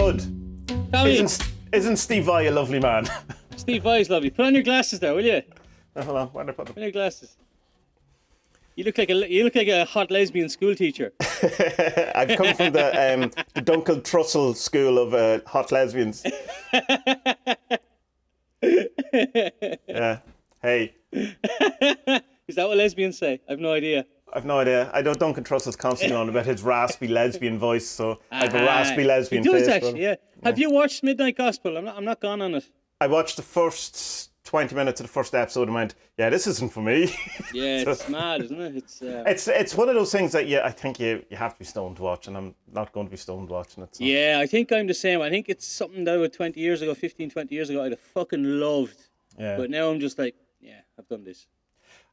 Spud. Tommie. Isn't Steve Vai a lovely man? Steve Vai's lovely. Put on your glasses there, will you? Hold on, where did I put them? Put on your glasses. You look like a hot lesbian school teacher. I've come from the Dunkel Trussell school of hot lesbians. Yeah. Hey. Is that what lesbians say? I've no idea. I've no idea. I know Duncan Trussell's constantly on about his raspy lesbian voice, so I have a raspy lesbian he does face. Actually, yeah. Have you watched Midnight Gospel? I'm not gone on it. I watched the first 20 minutes of the first episode and went, yeah, this isn't for me. Yeah, it's mad, isn't it? It's one of those things that I think you have to be stoned to watch, and I'm not going to be stoned watching it. So. Yeah, I think I'm the same. I think it's something that about 20 years ago, 15, 20 years ago, I'd have fucking loved. Yeah. But now I'm just like, yeah, I've done this.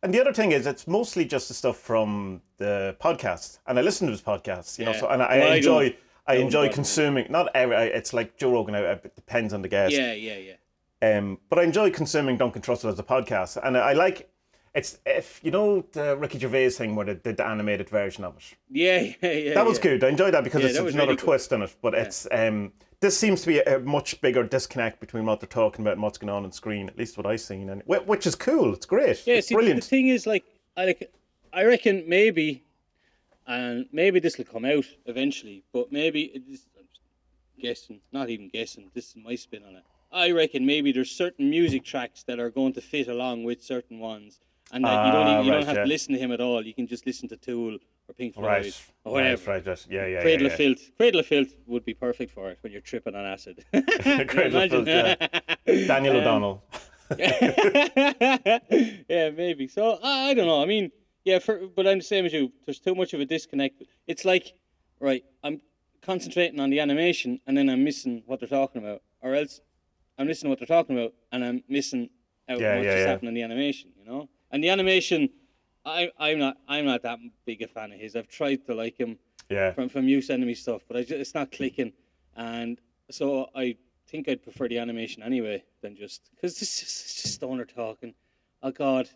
And the other thing is, it's mostly just the stuff from the podcast, and I listen to his podcasts, you know. So, and I enjoy consuming. Not every. It's like Joe Rogan. It depends on the guest. Yeah. But I enjoy consuming Duncan Trussell as a podcast, and I like. It's if you know the Ricky Gervais thing where they did the animated version of it. Yeah. That was good. I enjoyed that because it's was another really twist in it. But it's this seems to be a much bigger disconnect between what they're talking about and what's going on screen. At least what I've seen, and which is cool. It's great. Yeah, it's brilliant. The thing is, I reckon maybe this will come out eventually, but maybe I'm guessing, not even guessing. This is my spin on it. I reckon maybe there's certain music tracks that are going to fit along with certain ones, and that you don't have to listen to him at all. You can just listen to Tool or Pink Floyd or whatever. Right. Yeah. Cradle of Filth. Cradle of Filth would be perfect for it when you're tripping on acid. Cradle of Filth. Yeah. Daniel O'Donnell. Yeah, maybe. So I don't know. I mean, yeah, but I'm the same as you. There's too much of a disconnect. It's like, right, I'm concentrating on the animation and then I'm missing what they're talking about, or else I'm listening to what they're talking about and I'm missing out what's just happening in the animation, you know. And the animation, I'm not that big a fan of his. I've tried to like him from you sending me stuff, but it's not clicking, and so I think I'd prefer the animation anyway than just because it's just stoner talking. Oh God,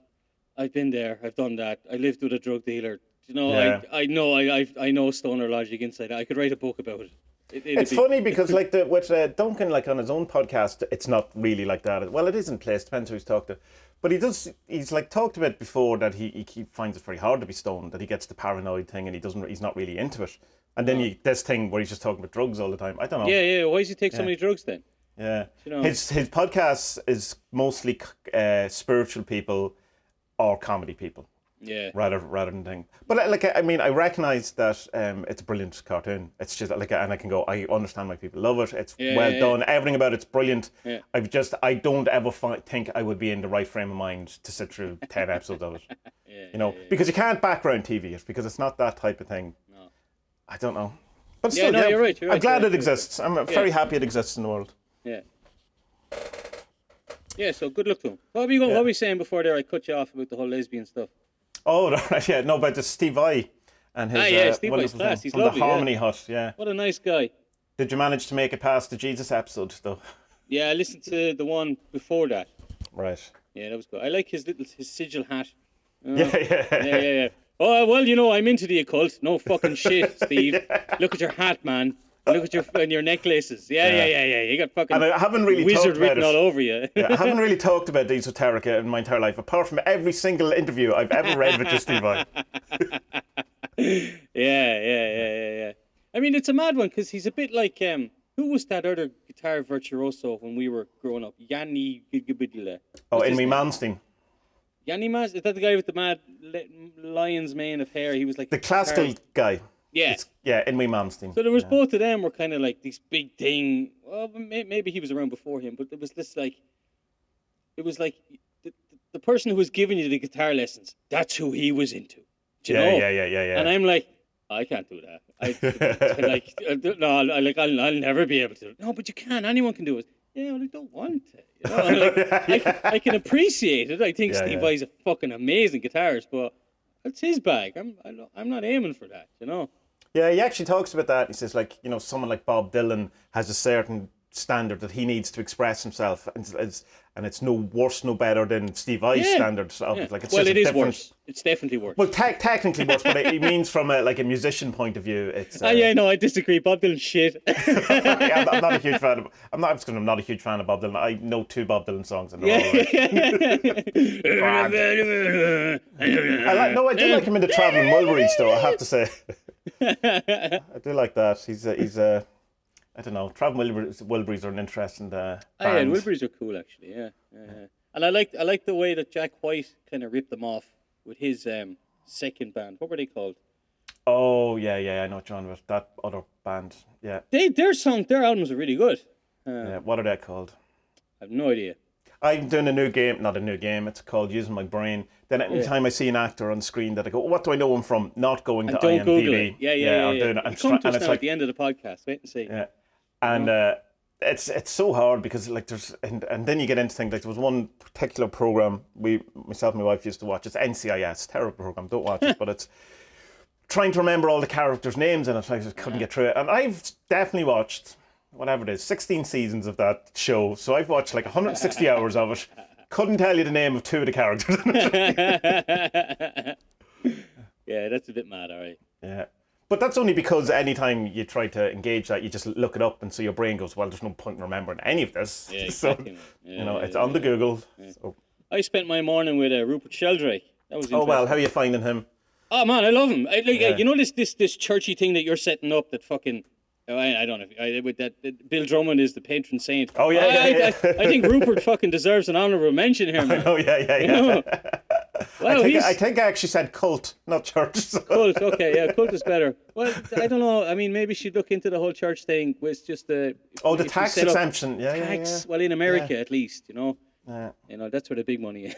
I've been there, I've done that. I lived with a drug dealer. You know, I know stoner logic inside. I could write a book about it. It's funny because with Duncan, like on his own podcast, it's not really like that. Well, it is in place, depends who he's talked to. But he's like talked about before that he finds it very hard to be stoned, that he gets the paranoid thing and he's not really into it. And then this thing where he's just talking about drugs all the time. I don't know. Yeah. Why does he take so many drugs then? Yeah. You know? His podcast is mostly spiritual people or comedy people. Yeah. Rather than thing. But I mean, I recognise that it's a brilliant cartoon. It's just and I can go, I understand why people love it. It's well done. Everything about it's brilliant. Yeah. I don't ever think I would be in the right frame of mind to sit through 10 episodes of it. Because you can't background TV it because it's not that type of thing. No. I don't know. But still, you're right. I'm glad it exists. I'm very happy it exists in the world. Yeah. Yeah, so good luck to him. What were we saying before there? I cut you off about the whole lesbian stuff. Oh, right, yeah. No, but the Steve Vai and his Steve Vai's class. He's from lovely, the Harmony Hut, yeah. What a nice guy. Did you manage to make it past the Jesus episode, though? Yeah, I listened to the one before that. Right. Yeah, that was good. I like his sigil hat. Yeah. Oh, well, you know, I'm into the occult. No fucking shit, Steve. Look at your hat, man. Look at your necklaces. Yeah. You got fucking and I haven't really wizard talked about written all over you. I haven't really talked about the esoterica in my entire life, apart from every single interview I've ever read with Steve Vai. Yeah. I mean, it's a mad one because he's a bit like who was that other guitar virtuoso when we were growing up? Yanni Gigabidila. Oh, Inmi Malmsteen. Yanni Mas? Is that the guy with the mad lion's mane of hair? He was like the classical guy. Yeah. Inmi Malmsteen. So there was both of them were kind of like this big thing. Well, maybe he was around before him, but it was this like, it was like the person who was giving you the guitar lessons. That's who he was into. Do you know? Yeah. And I'm like, I can't do that. I'll never be able to. No, but you can. Anyone can do it. Yeah, well, I don't want to. You know? I can appreciate it. I think Steve Vai's a fucking amazing guitarist, but it's his bag. I'm not aiming for that. You know. Yeah, he actually talks about that. He says, like, you know, someone like Bob Dylan has a certain standard that he needs to express himself, and it's no worse, no better than Steve Vai's standards of it. Like it's well, just it is different... worse. It's definitely worse. Well, technically worse, but it means from a musician point of view, it's. Yeah, no, I disagree. Bob Dylan's shit. Yeah, I'm not a huge fan of. I'm not a huge fan of Bob Dylan. I know 2 Bob Dylan songs, and they're all right. I do like him in the Traveling Wilburys, though. I have to say, I do like that. He's I don't know. Traveling Wilburys are an interesting band. Oh, yeah, Wilburys are cool, actually. Yeah. And I like the way that Jack White kind of ripped them off with his second band. What were they called? Oh yeah, I know John, but that other band, yeah. Their albums are really good. Yeah, what are they called? I have no idea. I'm doing not a new game. It's called Using My Brain. Then anytime I see an actor on screen that I go, what do I know him from? Not going to don't IMDb. Google it. Yeah. And Come to us it's now like at the end of the podcast. Wait and see. Yeah, and it's so hard because like there's and then you get into things like there was one particular program myself and my wife used to watch. It's NCIS, terrible program. Don't watch it, but it's trying to remember all the characters' names in it. I just couldn't get through it, and I've definitely watched whatever it is, 16 seasons of that show. So I've watched like 160 hours of it. Couldn't tell you the name of 2 of the characters. Yeah, that's a bit mad, all right. Yeah. But that's only because anytime you try to engage that, you just look it up and so your brain goes, well, there's no point in remembering any of this. Yeah, So, exactly. it's on the Google. Yeah. So. I spent my morning with Rupert Sheldrake. That was interesting. Oh, well, how are you finding him? Oh, man, I love him. You know this churchy thing that you're setting up that fucking... I don't know. With that, Bill Drummond is the patron saint. Oh, yeah. I think Rupert fucking deserves an honourable mention here, man. Oh, yeah. You know? Well, I think I actually said cult, not church. So. Cult, okay, yeah, cult is better. Well, I don't know. I mean, maybe she'd look into the whole church thing with just the... Oh, the tax exemption. Yeah. Well, in America, at least, you know. Yeah. You know, that's where the big money is.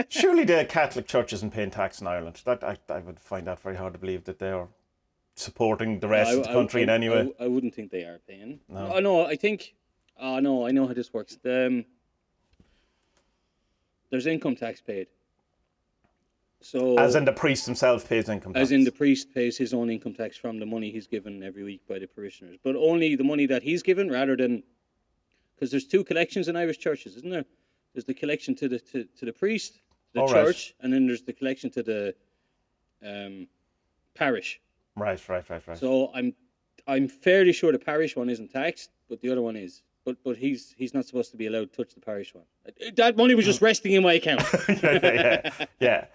Surely the Catholic Church isn't paying tax in Ireland. I would find that very hard to believe that they are supporting the rest of the country in any way. I wouldn't think they are paying. No. Oh, no, I think... Oh, no, I know how this works. There's income tax paid. So, as in the priest himself pays income tax. As in the priest pays his own income tax from the money he's given every week by the parishioners. But only the money that he's given rather than... Because there's 2 collections in Irish churches, isn't there? There's the collection to the priest, the church, and then there's the collection to the parish. Right. So I'm fairly sure the parish one isn't taxed, but the other one is. But he's not supposed to be allowed to touch the parish one. That money was just resting in my account. Yeah.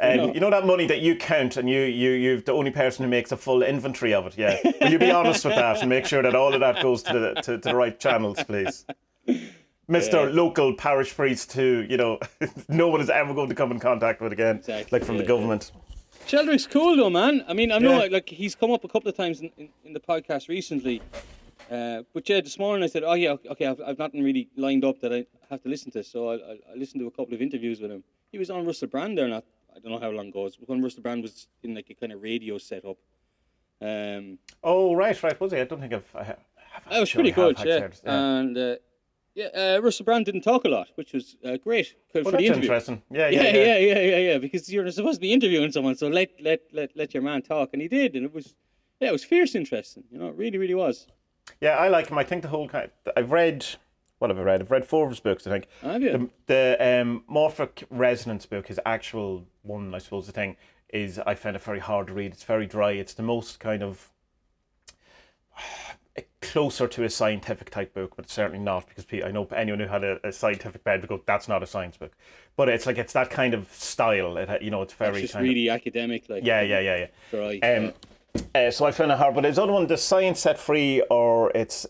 You know that money that you count and you're the only person who makes a full inventory of it, yeah? Will you be honest with that and make sure that all of that goes to the right channels, please? Mr. Local parish priest who, no one is ever going to come in contact with again, like from the government. Sheldrake's cool though, man. I mean, I know like he's come up a couple of times in the podcast recently. But yeah, this morning I said, oh yeah, okay, I've nothing really lined up that I have to listen to, so I listened to a couple of interviews with him. He was on Russell Brand there, I don't know how long ago. When Russell Brand was in like a kind of radio setup. Oh right, was he? I don't think I have. That was pretty good, yeah. And Russell Brand didn't talk a lot, which was great for the interview. Interesting. Yeah. Because you're supposed to be interviewing someone, so let your man talk, and he did, and it was fierce interesting. You know, it really, really was. Yeah, I like him. I think the whole kind. I've read. What have I read? I've read 4 of his books, I think. Have you? The Morphic Resonance book, his actual one, I suppose, the thing, is I found it very hard to read. It's very dry. It's the most kind of closer to a scientific type book, but certainly not, because I know anyone who had a scientific bed would go, that's not a science book. But it's like, it's that kind of style. It's very just kind really academic. Like, yeah. Dry. So I found it hard. But his other one, The Science Set Free, or it's...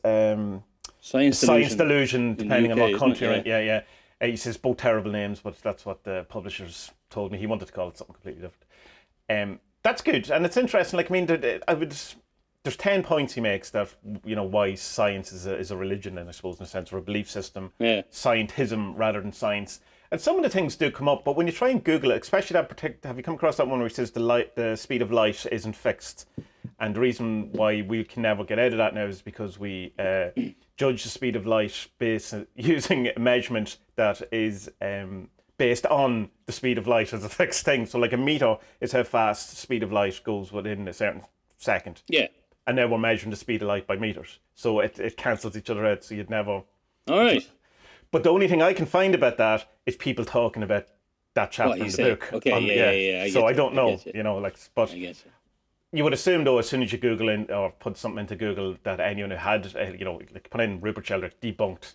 Science Delusion, depending on what country you're in. Yeah. He says both terrible names, but that's what the publishers told me. He wanted to call it something completely different. That's good, and it's interesting. Like, I mean, there's 10 points he makes that, why science is a religion, and I suppose in a sense, or a belief system. Yeah. Scientism rather than science. And some of the things do come up, but when you try and Google it, especially have you come across that one where he says the speed of light isn't fixed? And the reason why we can never get out of that now is because we judge the speed of light using a measurement that is based on the speed of light as a fixed thing. So like a meter is how fast the speed of light goes within a certain second. Yeah. and now we're measuring the speed of light by meters. So it cancels each other out, so you'd never... All right. But the only thing I can find about that is people talking about that chapter in the book. Okay, So I don't know, but I guess. you would assume, though, as soon as you Google in or put something into Google that anyone who had, like put in Rupert Sheldrake debunked,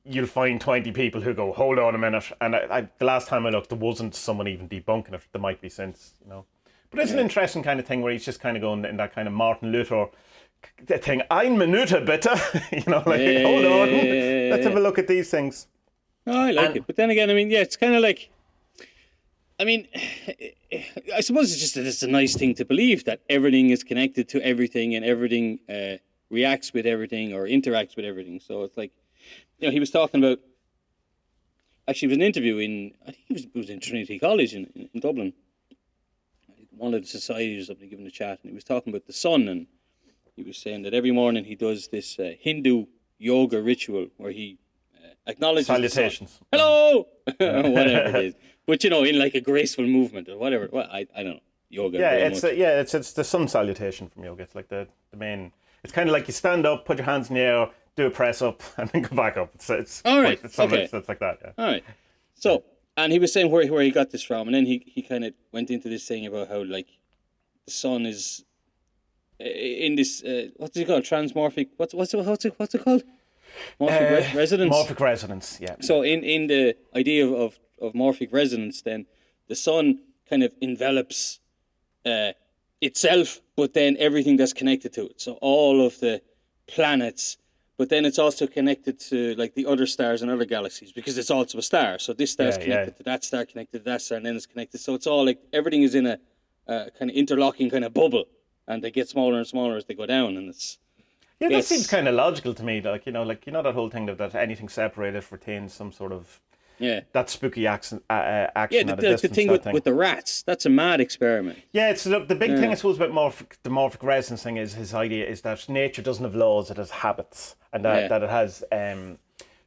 you'll find 20 people who go, hold on a minute. And the last time I looked, there wasn't someone even debunking it. There might be since, But it's an interesting kind of thing where he's just kind of going in that kind of Martin Luther thing. Ein Minute, bitte. Hold on. Let's have a look at these things. Oh, I like it. But then again, I mean, it's kind of like, I mean, I suppose it's just that it's a nice thing to believe that everything is connected to everything and everything reacts with everything or interacts with everything. So it's like, he was talking about, actually, it was an interview I think it was in Trinity College in Dublin. One of the societies or something giving a chat, and he was talking about the sun, and he was saying that every morning he does this Hindu yoga ritual where he acknowledges salutations. Hello, whatever it is, but in like a graceful movement or whatever. Well, I don't know yoga. Yeah, it's the sun salutation from yoga. It's like the main. It's kind of like you stand up, put your hands in the air, do a press up, and then go back up. It's all right. It's like that. Yeah. All right. So, and he was saying where he got this from, and then he kind of went into this thing about how like the sun is in this what's it called, transmorphic. What's it called? Morphic resonance. Morphic resonance. Yeah. So in the idea of morphic resonance, then the sun kind of envelops itself, but then everything that's connected to it. So all of the planets, but then it's also connected to like the other stars and other galaxies because it's also a star. So this star is connected to that star, connected to that star, and then it's connected. So it's all like everything is in a kind of interlocking kind of bubble, and they get smaller and smaller as they go down, and it's. Yeah, that seems kind of logical to me. Like that whole thing that anything separated retains some sort of that spooky action. Yeah, the thing with the rats. That's a mad experiment. Yeah, it's the big thing I suppose about the morphic resonance thing is his idea is that nature doesn't have laws; it has habits, and that it has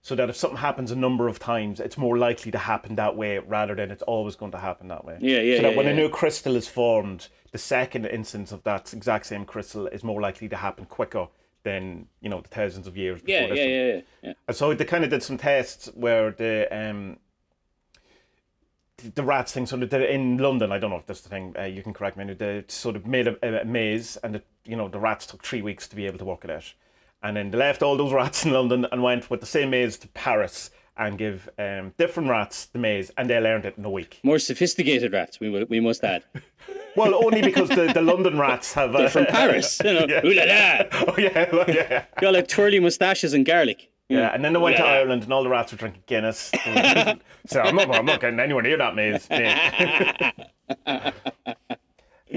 so that if something happens a number of times, it's more likely to happen that way rather than it's always going to happen that way. So that when a new crystal is formed, the second instance of that exact same crystal is more likely to happen quicker than the thousands of years before this. Yeah. And so they kind of did some tests where the rats thing. So they in London, I don't know if that's the thing. You can correct me. They sort of made a maze, and the rats took 3 weeks to be able to work it out. And then they left all those rats in London and went with the same maze to Paris and give different rats the maze, and they learned it in a week. More sophisticated rats, we must add. Well, only because the London rats have... They're from Paris, Ooh la la! Oh, yeah. Got like twirly moustaches and garlic. Yeah, and then they went to Ireland and all the rats were drinking Guinness. So I'm not getting anywhere near that maze.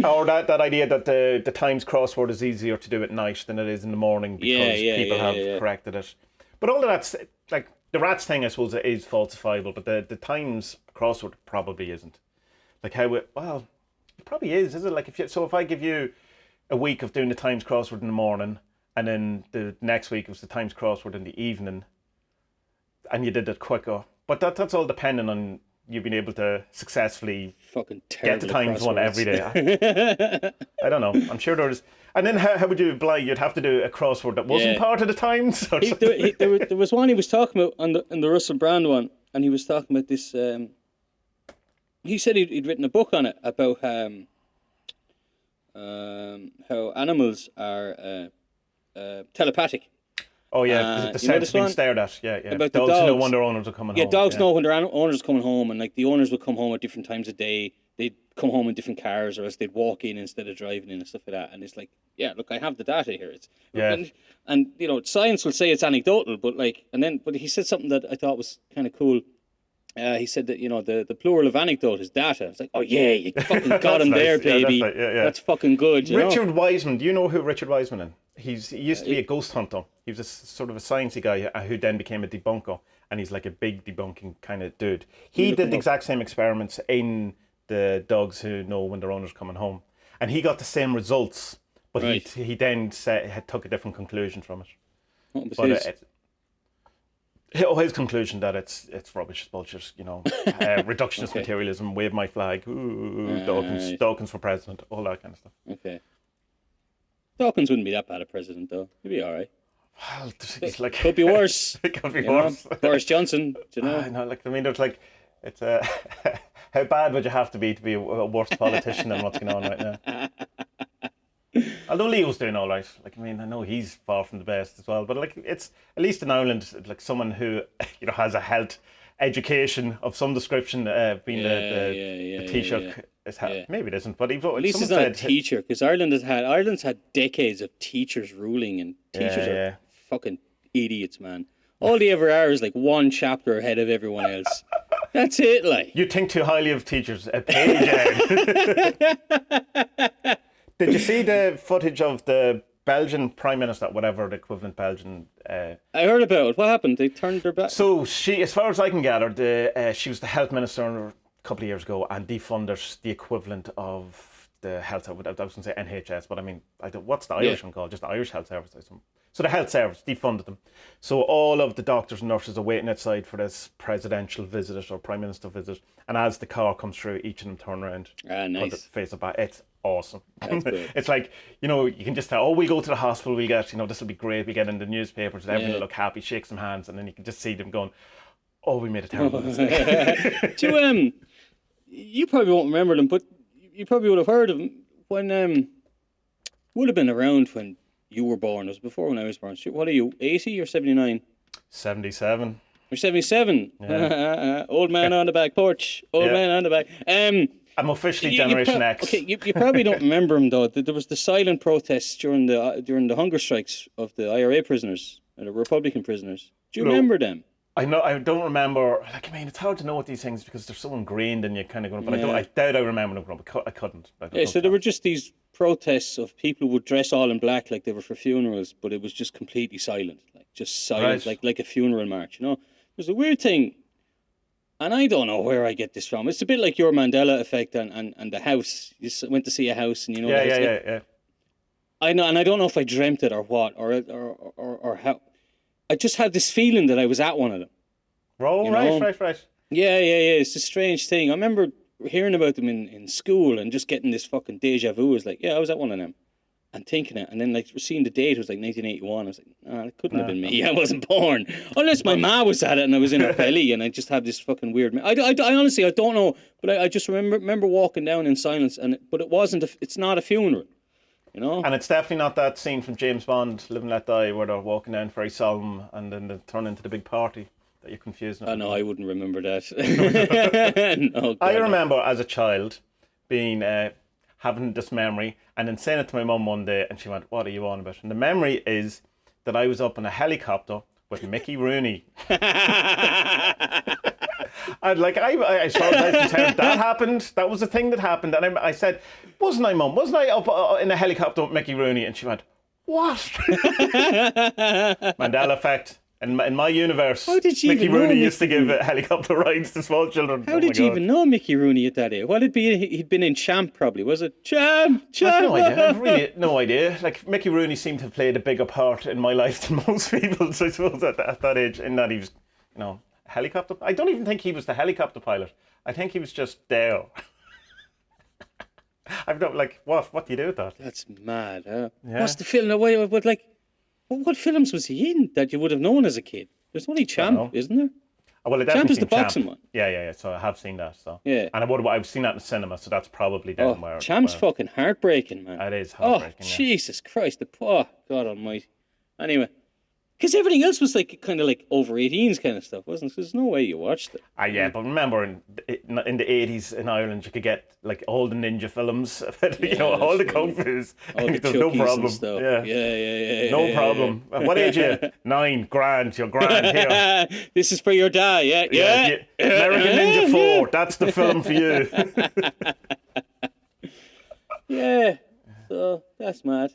Or that idea that the Times crossword is easier to do at night than it is in the morning because people have corrected it. But all of that's, like, the rats thing, I suppose, is falsifiable, but the Times crossword probably isn't. Like it probably is it? Like if I give you a week of doing the Times crossword in the morning, and then the next week was the Times crossword in the evening, and you did it quicker. But that's all dependent on you being able to successfully get the Times one every day. I don't know. I'm sure there is. And then how would you apply? You'd have to do a crossword that wasn't part of the Times. There was one he was talking about in the Russell Brand one, and he was talking about this. He said he'd written a book on it about how animals are telepathic. Oh yeah, the sense being stared at. Yeah. About dogs the dogs know when their owners are coming home. Yeah, dogs know when their owners are coming home, and like the owners would come home at different times of day. They'd come home in different cars, or else they'd walk in instead of driving in and stuff like that. And it's like, yeah, look, I have the data here. And science will say it's anecdotal, but he said something that I thought was kind of cool. He said that the plural of anecdote is data. It's like, oh yeah, you fucking got him nice. There, baby. Yeah, that's fucking good. Richard Wiseman. Do you know who Richard Wiseman is? He used to be a ghost hunter. He was a sort of a sciencey guy who then became a debunker, and he's like a big debunking kind of dude. He did the exact same experiments in the dogs who know when their owner's coming home, and he got the same results, but he then took a different conclusion from it. His conclusion that it's rubbish, it's bullshit, reductionist materialism, wave my flag, Dawkins for president, all that kind of stuff. Okay. Dawkins wouldn't be that bad a president, though. He'd be all right. Well, he's like... Could be worse. It could be worse. Boris Johnson, do you know? I know, like, I mean, there's like... It's how bad would you have to be a worse politician than what's going on right now? Although Leo's doing all right. Like, I mean, I know he's far from the best as well, but like, it's at least in Ireland, like someone who, you know, has a health education of some description, being the Taoiseach. Maybe it isn't, but at least he's not a teacher, because Ireland's had decades of teachers ruling, and teachers are fucking idiots, man. All they ever are is like one chapter ahead of everyone else. That's it, like. You think too highly of teachers. A page out. Did you see the footage of the Belgian Prime Minister, whatever the equivalent Belgian... I heard about it. What happened? They turned her back? So she, as far as I can gather, she was the health minister a couple of years ago and defunded the equivalent of the health... I was going to say NHS, but I mean, what's the Irish one called? Just the Irish Health Service. So the health service defunded them. So all of the doctors and nurses are waiting outside for this presidential visit or prime minister visit. And as the car comes through, each of them turn around. Ah, nice. Put the face up. It's awesome. That's good. It's like, you know, you can just tell, oh, we'll go to the hospital, we'll get, you know, this will be great, we get in the newspapers, and everyone will look happy, shake some hands, and then you can just see them going, oh, we made a terrible mistake. You probably won't remember them, but you probably would have heard of them when, would have been around when you were born. It was before when I was born. What are you, 80 or 79? 77. You're 77. Yeah. Old man on the back porch. Old man on the back. I'm officially Generation X. Okay, you probably don't remember him though. There was the silent protests during the hunger strikes of the IRA prisoners and the Republican prisoners. Do you remember them? I know. I don't remember. Like, I mean, it's hard to know what these things because they're so ingrained in you, kind of going. But I doubt I remember them. But I couldn't. So there were just these protests of people who would dress all in black like they were for funerals, but it was just completely silent, like a funeral march. You know, there's a weird thing. And I don't know where I get this from. It's a bit like your Mandela effect and the house. You went to see a house and you know. Yeah. I know, and I don't know if I dreamt it or what, or how. I just had this feeling that I was at one of them. Oh, right. Yeah. It's a strange thing. I remember hearing about them in school and just getting this fucking deja vu. I was like, yeah, I was at one of them. And thinking it, and then like seeing the date, it was like 1981. I was like, nah, it couldn't have been me. I wasn't born, unless my ma was at it and I was in her belly, and I just had this fucking weird. I honestly, I don't know, but I just remember walking down in silence, but it wasn't. It's not a funeral, you know. And it's definitely not that scene from James Bond, Live and Let Die, where they're walking down very solemn, and then they turn into the big party that you're confused. Oh no, I wouldn't remember that. No, I remember as a child being. Having this memory and then saying it to my mum one day and she went, what are you on about? And the memory is that I was up in a helicopter with Mickey Rooney. And like, as far as I was concerned, that happened. That was the thing that happened. And I said, wasn't I, Mum? Wasn't I up in a helicopter with Mickey Rooney? And she went, what? Mandela effect. In my universe, Mickey Rooney used to give helicopter rides to small children. How did you even know Mickey Rooney at that age? What had he'd been in Champ probably, was it? Champ! I have no idea. I have really no idea. Like, Mickey Rooney seemed to have played a bigger part in my life than most people's, I suppose, at that age, in that he was, you know, helicopter. I don't even think he was the helicopter pilot. I think he was just there. I've not, like, what do you do with that? That's mad, huh? Yeah. What's the film? What films was he in that you would have known as a kid? There's only Champ, isn't there? Well, Champ is the boxing one. Yeah. So I have seen that. So yeah, and I've seen that in the cinema. So that's probably down where. Champ's fucking heartbreaking, man. It is heartbreaking. Oh, Jesus Christ! God Almighty. Anyway, because everything else was like kind of like over 18s kind of stuff, wasn't it? There's no way you watched it. Yeah, but remember in the 80s in Ireland, you could get like all the ninja films, you know, all the kung fu's. There's no problem. Yeah. No problem. What age are you? 9. Grand. You're grand here. This is for your dad. Yeah. American Ninja 4. That's the film for you. Yeah. So that's mad.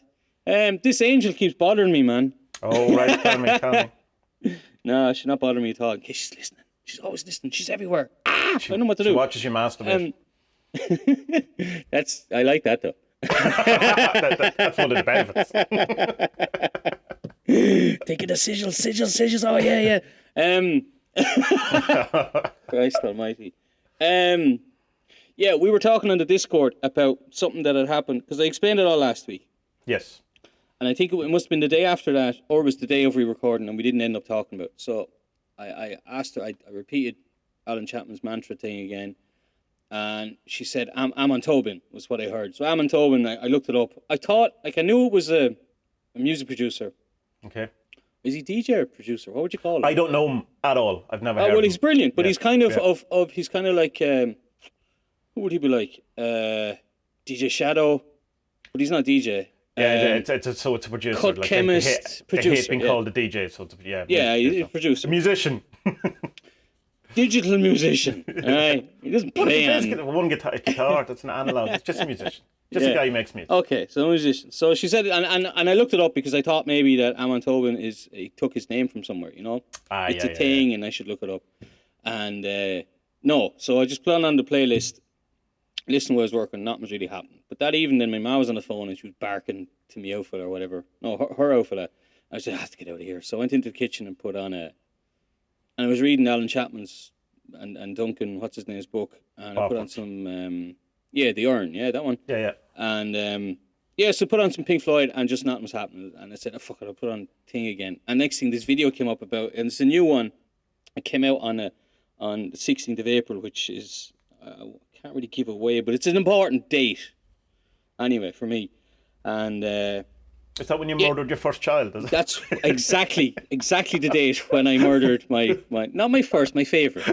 This angel keeps bothering me, man. Oh, right. Tell me. No, she's not bothering me at all. In case she's listening. She's always listening. She's everywhere. I don't know what to do. She watches you masturbate. I like that, though. That's one of the benefits. Taking the sigils. Oh, yeah. Christ almighty. Yeah, we were talking on the Discord about something that had happened, because I explained it all last week. Yes. And I think it must have been the day after that, or it was the day of re-recording, and we didn't end up talking about it. So I asked her, I repeated Alan Chapman's mantra thing again, and she said, Amon Tobin was what I heard. So Amon Tobin, I looked it up. I thought, like, I knew it was a music producer. Okay. Is he DJ or producer? What would you call him? I don't know him at all. I've never heard of him. Well, he's brilliant, but he's kind of he's kind of like, who would he be like? DJ Shadow, but he's not DJ. It's a producer. Cut like chemist, producer. producer. I hate being called a DJ, so it's, he's a producer. A musician. Digital musician. Right? He doesn't play on one guitar. That's an analog. It's just a musician. Just a guy who makes music. Okay, so a musician. So she said, and I looked it up because I thought maybe that Amon Tobin he took his name from somewhere, you know? It's a thing, and I should look it up. And no, so I just put it on the playlist, listened while I was working, not much really happened. But that evening, then my mum was on the phone and she was barking to me outfit or whatever. No, her outfit. I said, I have to get out of here. So I went into the kitchen and put on and I was reading Alan Chapman's and Duncan, what's his name's book, and I put on some, The Urn, that one. Yeah. And, so put on some Pink Floyd and just nothing was happening. And I said, fuck it, I'll put on Thing again. And next thing, this video came up about, and it's a new one. It came out on the 16th of April, which is, I can't really give away, but it's an important date. Anyway, for me. And is that when you murdered your first child? Is it? That's exactly the date when I murdered my not my first, my favourite.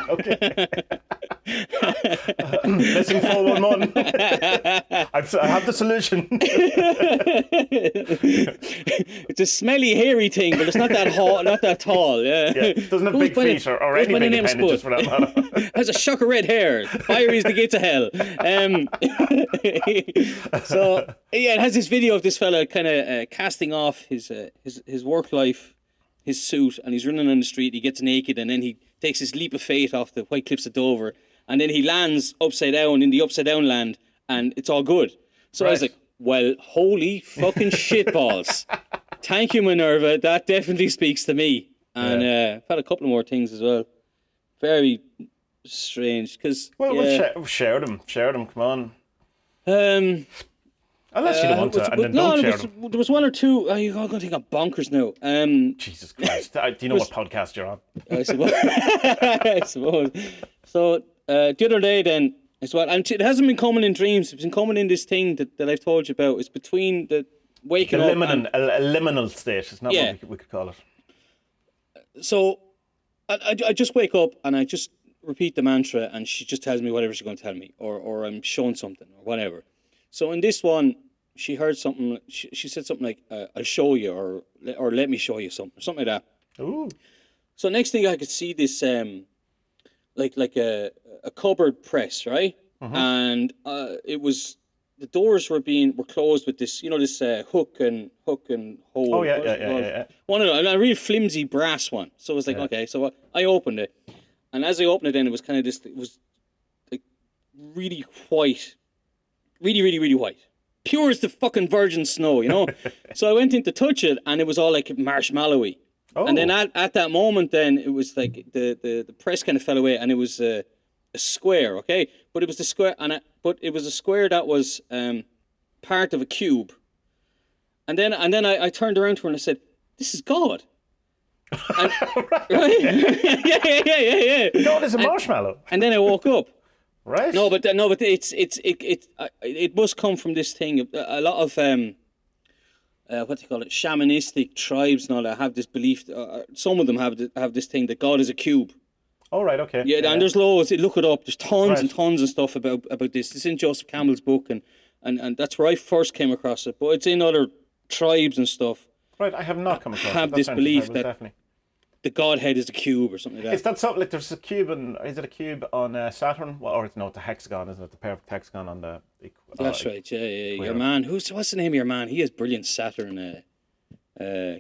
Okay. Missing 411. I have the solution. It's a smelly, hairy thing, but it's not that not that tall. Yeah. It doesn't have big feet or any big appendages for that matter. Has a shock of red hair. Fiery as the gates of hell. So it has this video of this fella kind of casting off his work life, his suit, and he's running on the street. He gets naked, and then he takes his leap of faith off the White Cliffs of Dover. And then he lands upside down in the upside down land, and it's all good. So I was like, well, holy fucking shitballs. Thank you, Minerva. That definitely speaks to me. And I've had a couple of more things as well. Very strange, because... Well, share them. Come on. Unless you don't want to, and then don't share them. There was one or two... Oh, you're going to think I'm bonkers now. Jesus Christ. Do you know what podcast you're on? I suppose. So... the other day then as well, and it hasn't been coming in dreams, it's been coming in this thing that I've told you about. It's between the waking up and... a liminal state, is not what we could call it. So I just wake up and I just repeat the mantra and she just tells me whatever she's going to tell me, or I'm shown something or whatever. So in this one, she heard something, she said something like, I'll show you, or let me show you something like that. Ooh. So next thing I could see this... like a cupboard press, right? Mm-hmm. And it was, the doors were closed with this, this hook and hole. Oh yeah. One of them, a really flimsy brass one. So it was like, okay, so I opened it, and as I opened it, then it was kind of this. It was like really white, really white, pure as the fucking virgin snow, So I went in to touch it, and it was all like marshmallowy. Oh. And then at that moment, then it was like the press kind of fell away, and it was a square, okay? But it was the square, but it was a square that was part of a cube. And then I turned around to her and I said, "This is God." And, right? yeah. God is a marshmallow. And then I woke up. Right. No, but it must come from this thing. A lot of what do you call it? Shamanistic tribes and all that have this belief. Some of them have this thing that God is a cube. Oh, right, okay. Yeah, and there's loads. Look it up. There's tons and tons of stuff about this. It's in Joseph Campbell's book, and that's where I first came across it. But it's in other tribes and stuff. Right, I have not come across it. Have this belief that the Godhead is a cube or something like that. Is that something like there's a cube is it a cube on Saturn? Well, or no, it's a hexagon, isn't it? The perfect hexagon on the... That's right, yeah. Your man, what's the name of your man? He has brilliant Saturn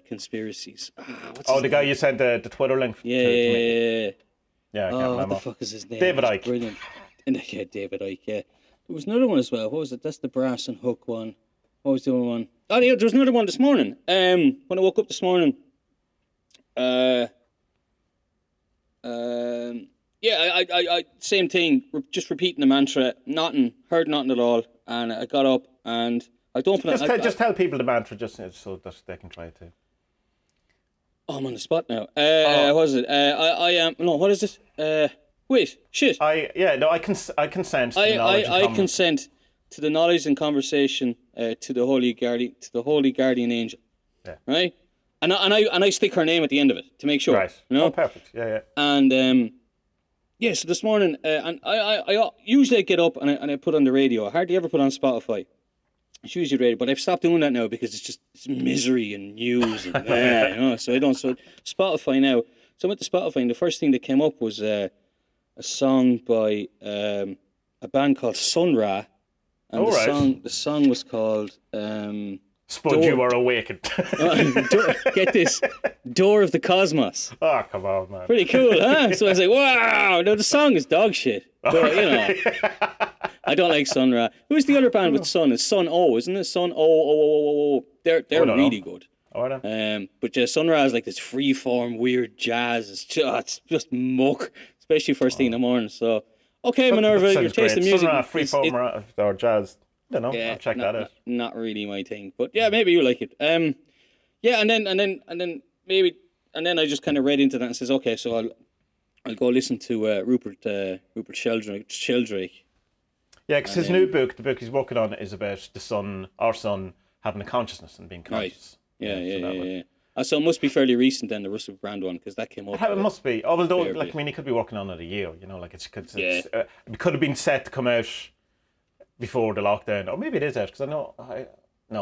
conspiracies. The guy you sent the Twitter link to me. Yeah, I can't remember. What the fuck is his name? David Icke. Brilliant. Yeah, David Icke, yeah. There was another one as well. What was it? That's the brass and hook one. What was the other one? Oh, yeah, there was another one this morning. When I woke up this morning, I same thing, just repeating the mantra, heard nothing at all, and I got up and I don't put just tell people the mantra just so that they can try it too. Oh, I'm on the spot now. What is it? I am. No, what is it? Wait, shit. I consent. I consent to the knowledge and conversation to the holy guardian angel. Yeah. Right. And I stick her name at the end of it to make sure. Right. You know? Oh, perfect. Yeah. And yeah. So this morning, and I usually get up and I put on the radio. I hardly ever put on Spotify. It's usually radio, but I've stopped doing that now because it's misery and news and you know. So I don't. So Spotify now. So I went to Spotify, and the first thing that came up was a song by a band called Sun Ra, and the song was called Spud, You Are Awakened. Get this, Door of the Cosmos. Oh, come on, man. Pretty cool, huh? So I was like, wow. No, the song is dog shit, but you know. I don't like Sun Ra. Who's the other band with Sun? It's Sun O, isn't it? Sun O. They're really good. But yeah, Sun Ra is like this freeform, weird jazz. It's just muck, especially first thing in the morning. So, okay, Minerva, your taste in music. Sun Ra, freeform or jazz. I don't know. I'll check that out. Not really my thing, but yeah, maybe you like it. Yeah, and then I just kind of read into that and says, okay, so I'll go listen to Rupert Sheldrake. Yeah, because his new book, the book he's working on, is about our son, having a consciousness and being conscious. Right. Yeah. So it must be fairly recent then, the Russell Brand one, because that came up. It must be. Although, he could be working on it a year. You know, like it could have been set to come out before the lockdown, or maybe it is out because no,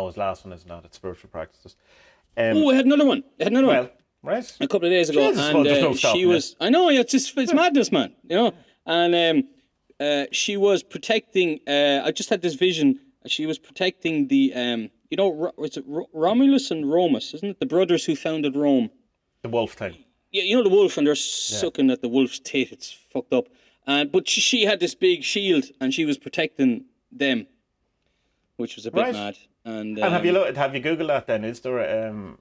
his last one is not. It's Spiritual Practices. I had another one. Right. A couple of days ago, Jesus, she was. I know, it's madness, man. You know, and she was protecting. I just had this vision. She was protecting the. You know, is it Romulus and Remus? Isn't it the brothers who founded Rome? The wolf thing. Yeah, you know the wolf, and they're sucking at the wolf's tit. It's fucked up. But she had this big shield, and she was protecting them, which was a bit mad. And have you googled that? Then is there a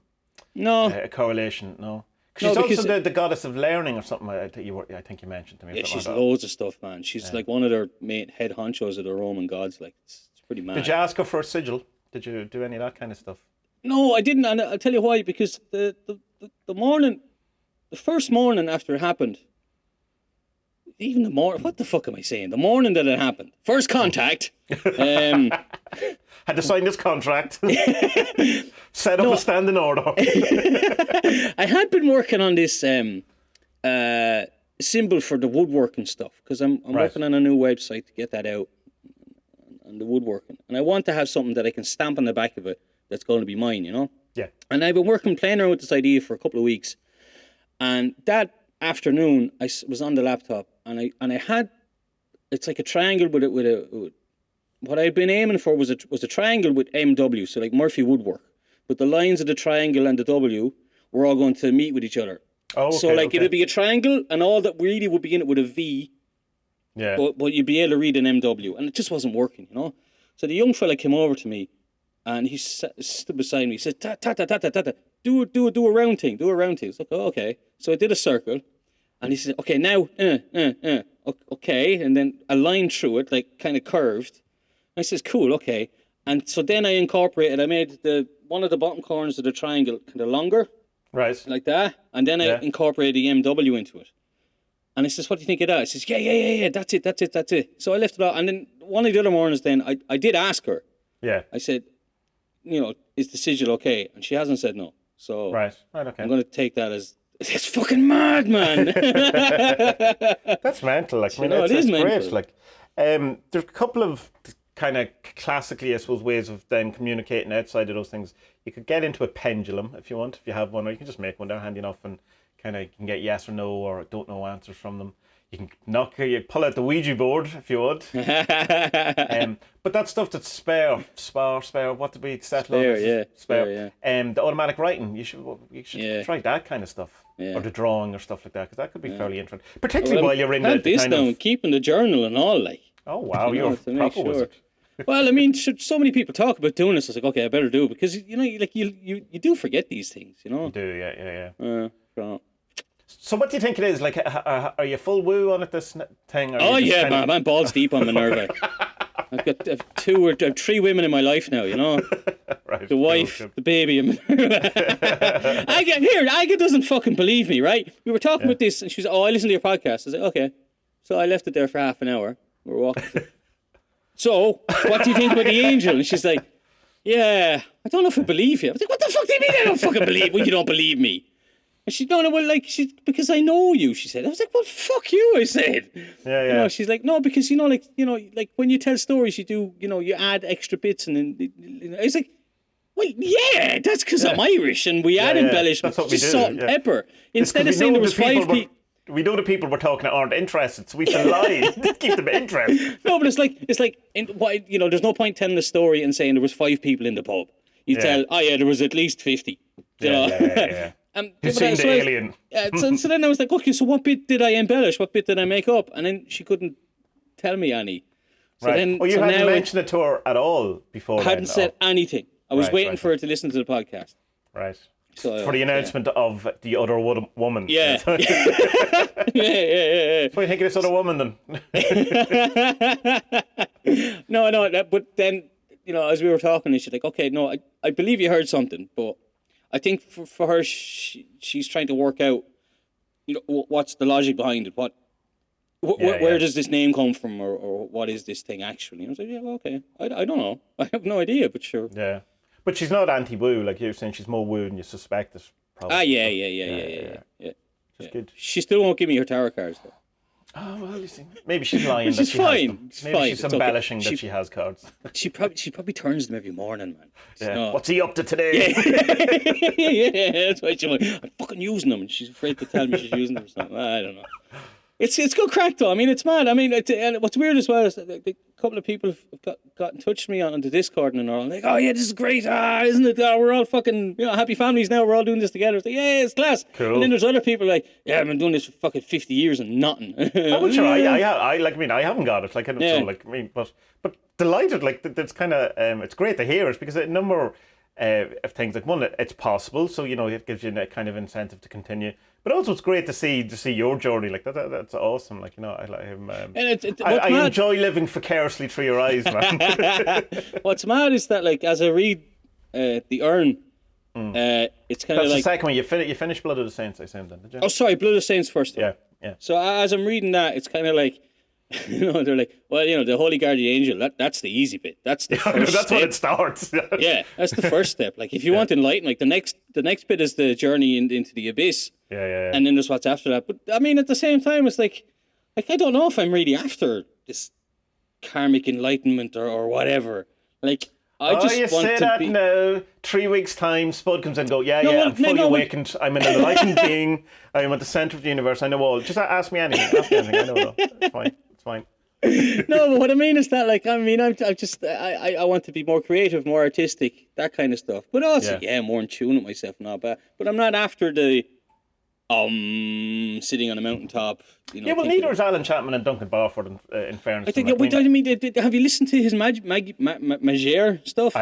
correlation? No. She's also the goddess of learning or something. I think you mentioned to me. Yeah, she's loads of stuff, man. She's like one of their main head honchos of the Roman gods. Like it's pretty mad. Did you ask her for a sigil? Did you do any of that kind of stuff? No, I didn't, and I'll tell you why. Because the first morning after it happened, what the fuck am I saying? The morning that it happened, first contact. Had to sign this contract. Set up a standing order. I had been working on this symbol for the woodworking stuff because I'm working on a new website to get that out and the woodworking, and I want to have something that I can stamp on the back of it that's going to be mine, you know. Yeah. And I've been playing around with this idea for a couple of weeks, and that afternoon I was on the laptop and I had it's like a triangle with what I'd been aiming for was a triangle with MW, so like Murphy woodwork, but the lines of the triangle and the W were all going to meet with each other. Oh, okay, so like it'd be a triangle, and all that really would be in it with a V. Yeah. But you'd be able to read an MW, and it just wasn't working, you know. So the young fella came over to me, and he stood beside me. He said, "Ta ta ta ta ta ta. Do a round thing. Do a round thing." I was like, "Oh, okay." So I did a circle, and he said, "Okay, now, okay," and then a line through it, like kind of curved. I says, "Cool, okay." And so then I made one of the bottom corners of the triangle kind of longer. Right. Like that. And then I incorporated the MW into it. And I says, "What do you think of that?" I says, yeah, that's it. So I left it out. And then one of the other mornings then, I did ask her. Yeah. I said, you know, is the sigil okay? And she hasn't said no. So right, okay. I'm going to take that as, it's fucking mad, man. That's mental. Like, it is mental. Great. Like, there's a couple of kind of classically, I suppose, ways of then communicating outside of those things. You could get into a pendulum if you want, if you have one, or you can just make one. They're handy enough, and kind of you can get yes or no or don't know answers from them. You can you pull out the Ouija board if you would. But that stuff that's spare. What did we settle on? Spare. The automatic writing. You should try that kind of stuff, or the drawing or stuff like that, because that could be fairly interesting. Particularly while you're in keeping the journal and all, like. Oh wow, you're a proper wizard. Well, I mean, so many people talk about doing this. I was like, okay, I better do it, because you know, like you do forget these things, you know. You do, yeah. So what do you think it is? Like, are you full woo on it, this thing? Or oh yeah, man, I'm balls deep on Minerva. I've three women in my life now, you know. Right. The wife, the baby. Aga doesn't fucking believe me, right? We were talking about this, and she was, I listened to your podcast. I was like, okay. So I left it there for half an hour. We were walking. So, what do you think about the angel? And she's like, yeah, I don't know if I believe you. I was like, what the fuck do you mean I don't fucking believe? Well, you don't believe me. And she, no, well, like, because I know you, she said. I was like, well, fuck you, I said. Yeah. You know, she's like, no, because, like when you tell stories, you do, you add extra bits. And then, I was like, well, yeah, that's because I'm Irish and we add embellishments, just salt and pepper. Instead of saying there was 5 people. We know the people we're talking to aren't interested, so we should lie to keep them interested. No, but it's like, there's no point telling the story and saying there was 5 people in the pub. You tell, there was at least 50. Yeah. You've seen the alien. So then I was like, okay, so what bit did I embellish? What bit did I make up? And then she couldn't tell me any. So right. then, you hadn't mentioned it to her at all before. I hadn't said anything. I was waiting for her to listen to the podcast. Right. So, for the announcement of the other woman. Yeah. yeah. Yeah. What do you think of this other woman then? No, but then, as we were talking, she's like, okay, no, I believe you heard something, but I think for her, she's trying to work out, what's the logic behind it? Where does this name come from, or what is this thing actually? And I was like, yeah, well, okay, I don't know, I have no idea, but sure. Yeah, but she's not anti-woo, like you're saying. She's more woo than you suspect it. Probably. Yeah. Just good. She still won't give me her tarot cards though. Oh well, you see, maybe she's lying. She's fine. Maybe she's embellishing that she has cards. She probably turns them every morning, man. Yeah. No. What's he up to today? Yeah, that's why she's like, I'm fucking using them, and she's afraid to tell me she's using them or something. I don't know. It's good crack though. I mean, it's mad. I mean, and what's weird as well is that a couple of people have got in touch with me on the Discord and they're all like, "Oh yeah, this is great, isn't it? We're all fucking happy families now. We're all doing this together." It's like, yeah, it's class. Cool. And then there's other people like, "Yeah, I've been doing this for fucking 50 years and nothing." I'm sure. I haven't got it. Like, I don't know, like, I mean, but delighted. Like, it's kind of it's great to hear it because a number of things. Like, one, it's possible, so it gives you a kind of incentive to continue. But also, it's great to see your journey. Like that's awesome. Like I like him. I enjoy living vicariously through your eyes, man. What's mad is that, like, as I read the Urn, it's kind of like the second one. You finished Blood of the Saints, I assume, then, did you? Oh, sorry, Blood of the Saints first. Yeah. So as I'm reading that, it's kind of like, they're like, well, the Holy Guardian Angel. That's the easy bit. That's the first that's step. when it starts. Yeah, that's the first step. Like, if you want enlightenment, like the next bit is the journey into the abyss. Yeah. And then there's what's after that. But I mean, at the same time, it's like I don't know if I'm really after this karmic enlightenment or whatever. Like, I just you want say to that be. now. 3 weeks time, Spud comes in and go, I'm fully awakened. I'm an enlightened being. I am at the centre of the universe. I know all. Just ask me anything. I know it all. It's fine. No, but what I mean is that, like, I mean, I want to be more creative, more artistic, that kind of stuff. But also, more in tune with myself now. But I'm not after the sitting on a mountaintop. Yeah, well, neither is Alan Chapman and Duncan Barford. In fairness, I think. Have you listened to his Magier stuff?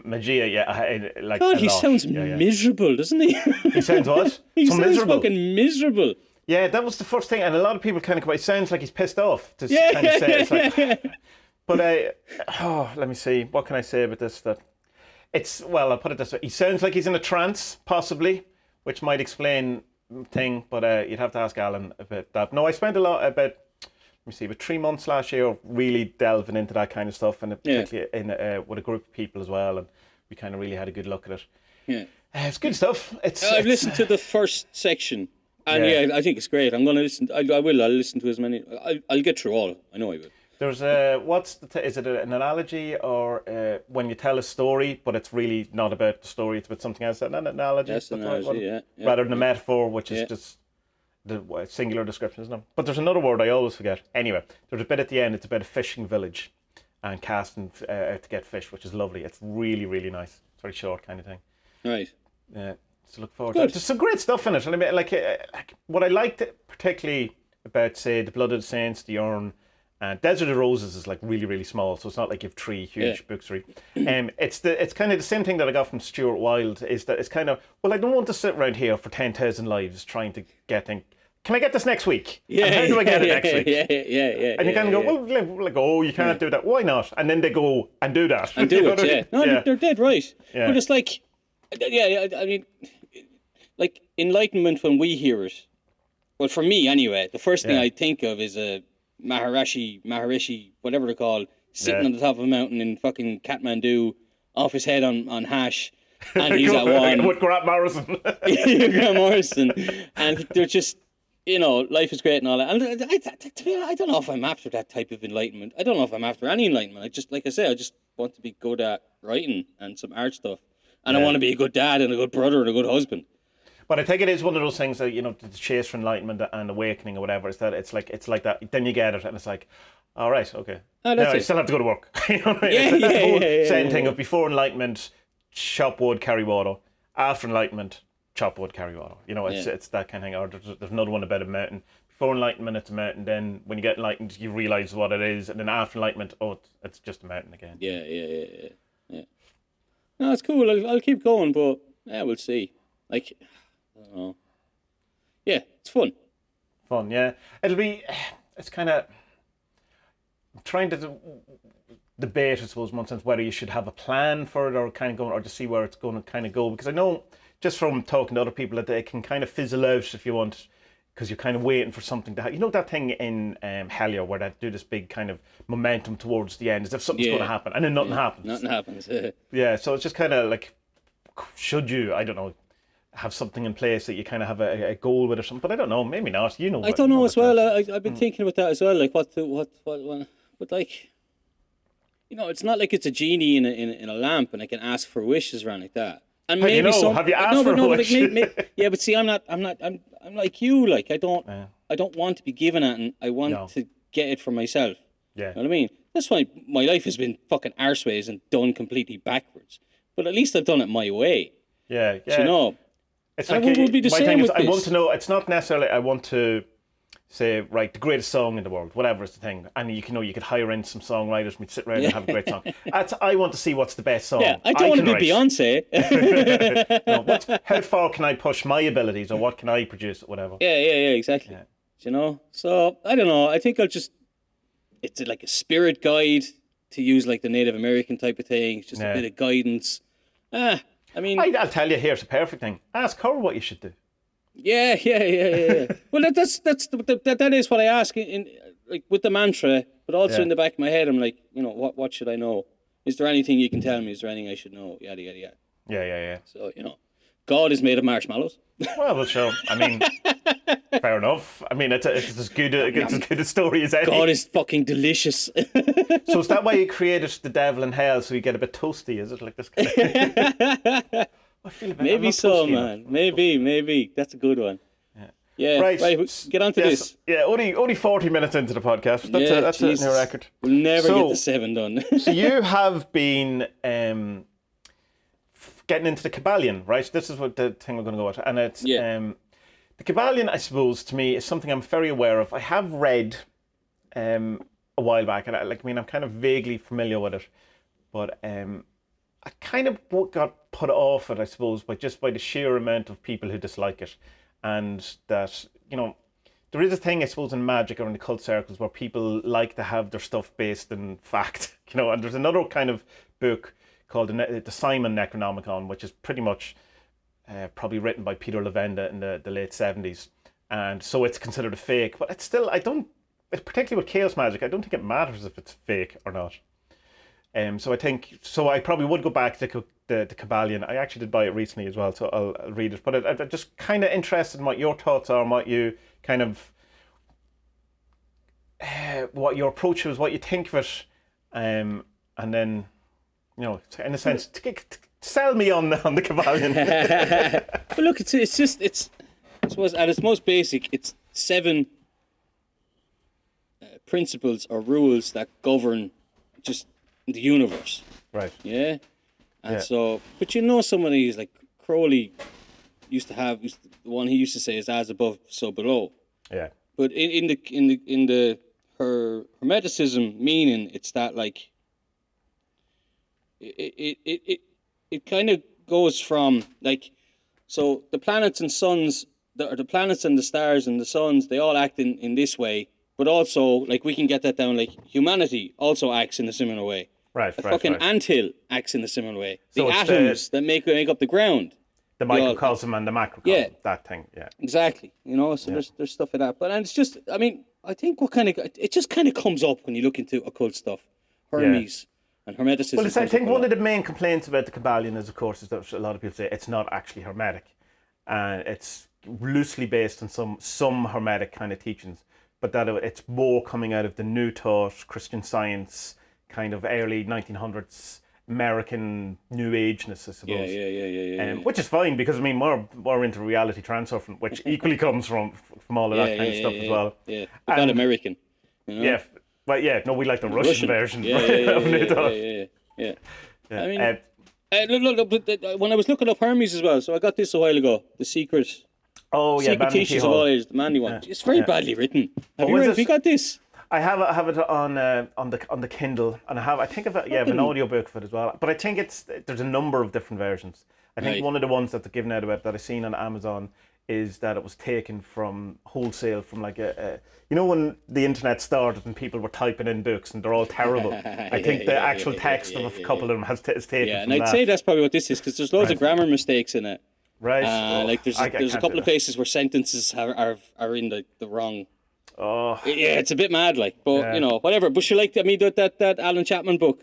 Magia, yeah. Like, God, he sounds miserable, doesn't he? He sounds what? He sounds miserable. fucking miserable. Yeah, that was the first thing, and a lot of people kind of come. It sounds like he's pissed off. To kind of say it. It's like, but let me see. What can I say about this? I'll put it this way. He sounds like he's in a trance, possibly, which might explain thing. But you'd have to ask Alan about that. No, I spent a lot about 3 months last year really delving into that kind of stuff, and particularly with a group of people as well, and we kind of really had a good look at it. Yeah, it's good stuff. I've listened to the first section. And I think it's great. I'm going to listen. I'll listen to as many. I'll get through all. I know I will. There's is it an analogy or when you tell a story, but it's really not about the story, it's about something else? An analogy? That's an analogy, yeah. Rather than a metaphor, which is just the singular description, isn't it? But there's another word I always forget. Anyway, there's a bit at the end. It's about a fishing village and casting out to get fish, which is lovely. It's really, really nice. It's very short kind of thing. Right. Yeah. So look forward to it. There's some great stuff in it. I mean, like what I liked particularly about, say, the Blood of the Saints, the Urn, and Desert of Roses is like really, really small. So it's not like you have 3 huge books. It's kind of the same thing that I got from Stuart Wilde. Is that it's kind of, well, I don't want to sit around here for 10,000 lives trying to get things. can I get this next week? Yeah, and how do I get it next week? Yeah. And you kind of go, well, like, oh, you can't do that. Why not? And then they go and do that. And do it, yeah. No, they're dead right. Yeah. But it's like, I mean, like enlightenment when we hear it. Well, for me anyway, the first thing I think of is a Maharishi, whatever they're called, sitting on the top of a mountain in fucking Kathmandu, off his head on hash, and he's at one. With Grant Morrison. Grant Morrison. And they're just, life is great and all that. And I don't know if I'm after that type of enlightenment. I don't know if I'm after any enlightenment. I just, like I say, I just want to be good at writing and some art stuff. And I want to be a good dad and a good brother and a good husband. But I think it is one of those things that, the chase for enlightenment and awakening or whatever, is that it's like that. Then you get it and it's like, all right, okay. Oh, now I still have to go to work. You know what I mean? That whole same thing of before enlightenment, chop wood, carry water. After enlightenment, chop wood, carry water. It's that kind of thing. Or there's another one about a mountain. Before enlightenment, it's a mountain. Then when you get enlightened, you realise what it is. And then after enlightenment, it's just a mountain again. Yeah. No, it's cool. I'll keep going, but we'll see. Like, I don't know. Yeah, it's fun. Fun, yeah. It's kind of... I'm trying to debate, I suppose, in one sense, whether you should have a plan for it or kind of go, or just see where it's going to kind of go. Because I know, just from talking to other people, that it can kind of fizzle out if you want, because you're kind of waiting for something to happen. That thing in Hellier where they do this big kind of momentum towards the end, as if something's going to happen, and then nothing happens. Nothing happens. Yeah, so it's just kind of like, should you, I don't know, have something in place that you kind of have a goal with or something? But I don't know, maybe not. I don't know as well. I've been thinking about that as well. Like what, but like, it's not like it's a genie in a lamp and I can ask for wishes around like that. And maybe have you asked for a wish? Yeah, but see, I'm like you. Like I don't want to be given it, and I want to get it for myself. Yeah, you know what I mean? That's why my life has been fucking arseways and done completely backwards. But at least I've done it my way. Yeah. It's like it would be the same with this. I want to know. It's not necessarily I want to say, right, the greatest song in the world, whatever is the thing, and you could hire in some songwriters and we'd sit around and have a great song. I want to see what's the best song. Yeah, I don't want to be Beyonce. No, how far can I push my abilities, or what can I produce, or whatever. Yeah, exactly. Yeah. So I don't know. I think it's like a spirit guide, to use like the Native American type of thing. It's just a bit of guidance. I mean, I'll tell you. Here's the perfect thing. Ask her what you should do. Yeah. Well, that is what I ask in like with the mantra, but also in the back of my head, I'm like, what should I know? Is there anything you can tell me? Is there anything I should know? Yada yada yada. Yeah. So God is made of marshmallows. Well, sure. I mean, fair enough. I mean, it's as good a story as any. God is fucking delicious. So is that why you created the devil in hell, so you get a bit toasty? Is it like this kind of... I feel a bit, maybe so, man. Maybe. That's a good one. Yeah. Right. Get on to this. Yeah, only 40 minutes into the podcast. That's a new record. We'll never get the 7 done. So you have been getting into the Kybalion, right? This is what the thing we're going to go with. And it's the Kybalion, I suppose, to me, is something I'm very aware of. I have read a while back, and I'm kind of vaguely familiar with it. But I kind of got put off it, I suppose, by the sheer amount of people who dislike it. And that, there is a thing, I suppose, in magic or in the cult circles where people like to have their stuff based in fact, and there's another kind of book called the Simon Necronomicon, which is pretty much probably written by Peter Levenda in the late 70s. And so it's considered a fake, but it's still, particularly with chaos magic, I don't think it matters if it's fake or not. So I probably would go back to the Kybalion. I actually did buy it recently as well, so I'll read it. But I'm just kind of interested in what your thoughts are, and what you kind of, what your approach is, what you think of it, and then, in a sense, to sell me on the Kybalion. But look, it's I suppose at its most basic, it's 7 principles or rules that govern just the universe. Right. Yeah. And so, but some of these, like Crowley used to have, the one he used to say is as above, so below. Yeah. But in the Hermeticism meaning, it's that like it kind of goes from like, so the planets and suns the planets and the stars and the suns, they all act in this way, but also, like, we can get that down, like, humanity also acts in a similar way. Right, The right, fucking right. anthill acts in a similar way. So The it's atoms that make up the ground. The microcosm and the macrocosm, Yeah. that thing, yeah. Exactly, so there's stuff like that. But and it's just, I mean, I think it just kind of comes up when you look into occult stuff, Hermes and Hermeticism. Well, I think one of the main complaints about the Kybalion is, of course, is that a lot of people say it's not actually hermetic, and it's loosely based on some hermetic kind of teachings, but that it's more coming out of the New Thought, Christian Science, kind of early 1900s American New Ageness, I suppose. Yeah. Which is fine, because I mean we're into reality transfer, which equally comes from all of that kind of stuff as well. Yeah, but that American. Yeah, but no, we like the Russian version of New Thought. Yeah. I mean, look, but when I was looking up Hermes as well, so I got this a while ago, The Secret. Secret Teachings of All Ages, the Manly one. It's very badly written. Have you got this? I have it on the Kindle, and I think I have an audiobook of it as well. But I think there's a number of different versions. I think one of the ones that they're giving out about that I've seen on Amazon is that it was taken from wholesale from like when the internet started and people were typing in books and they're all terrible. I think the actual text of a couple of them is taken. Yeah, from and I'd say that's probably what this is, because there's loads of grammar mistakes in it. Right. Like there's a couple of places where sentences are in the wrong. Oh. Yeah, it's a bit mad, like, but whatever. But you like, I mean, that Alan Chapman book,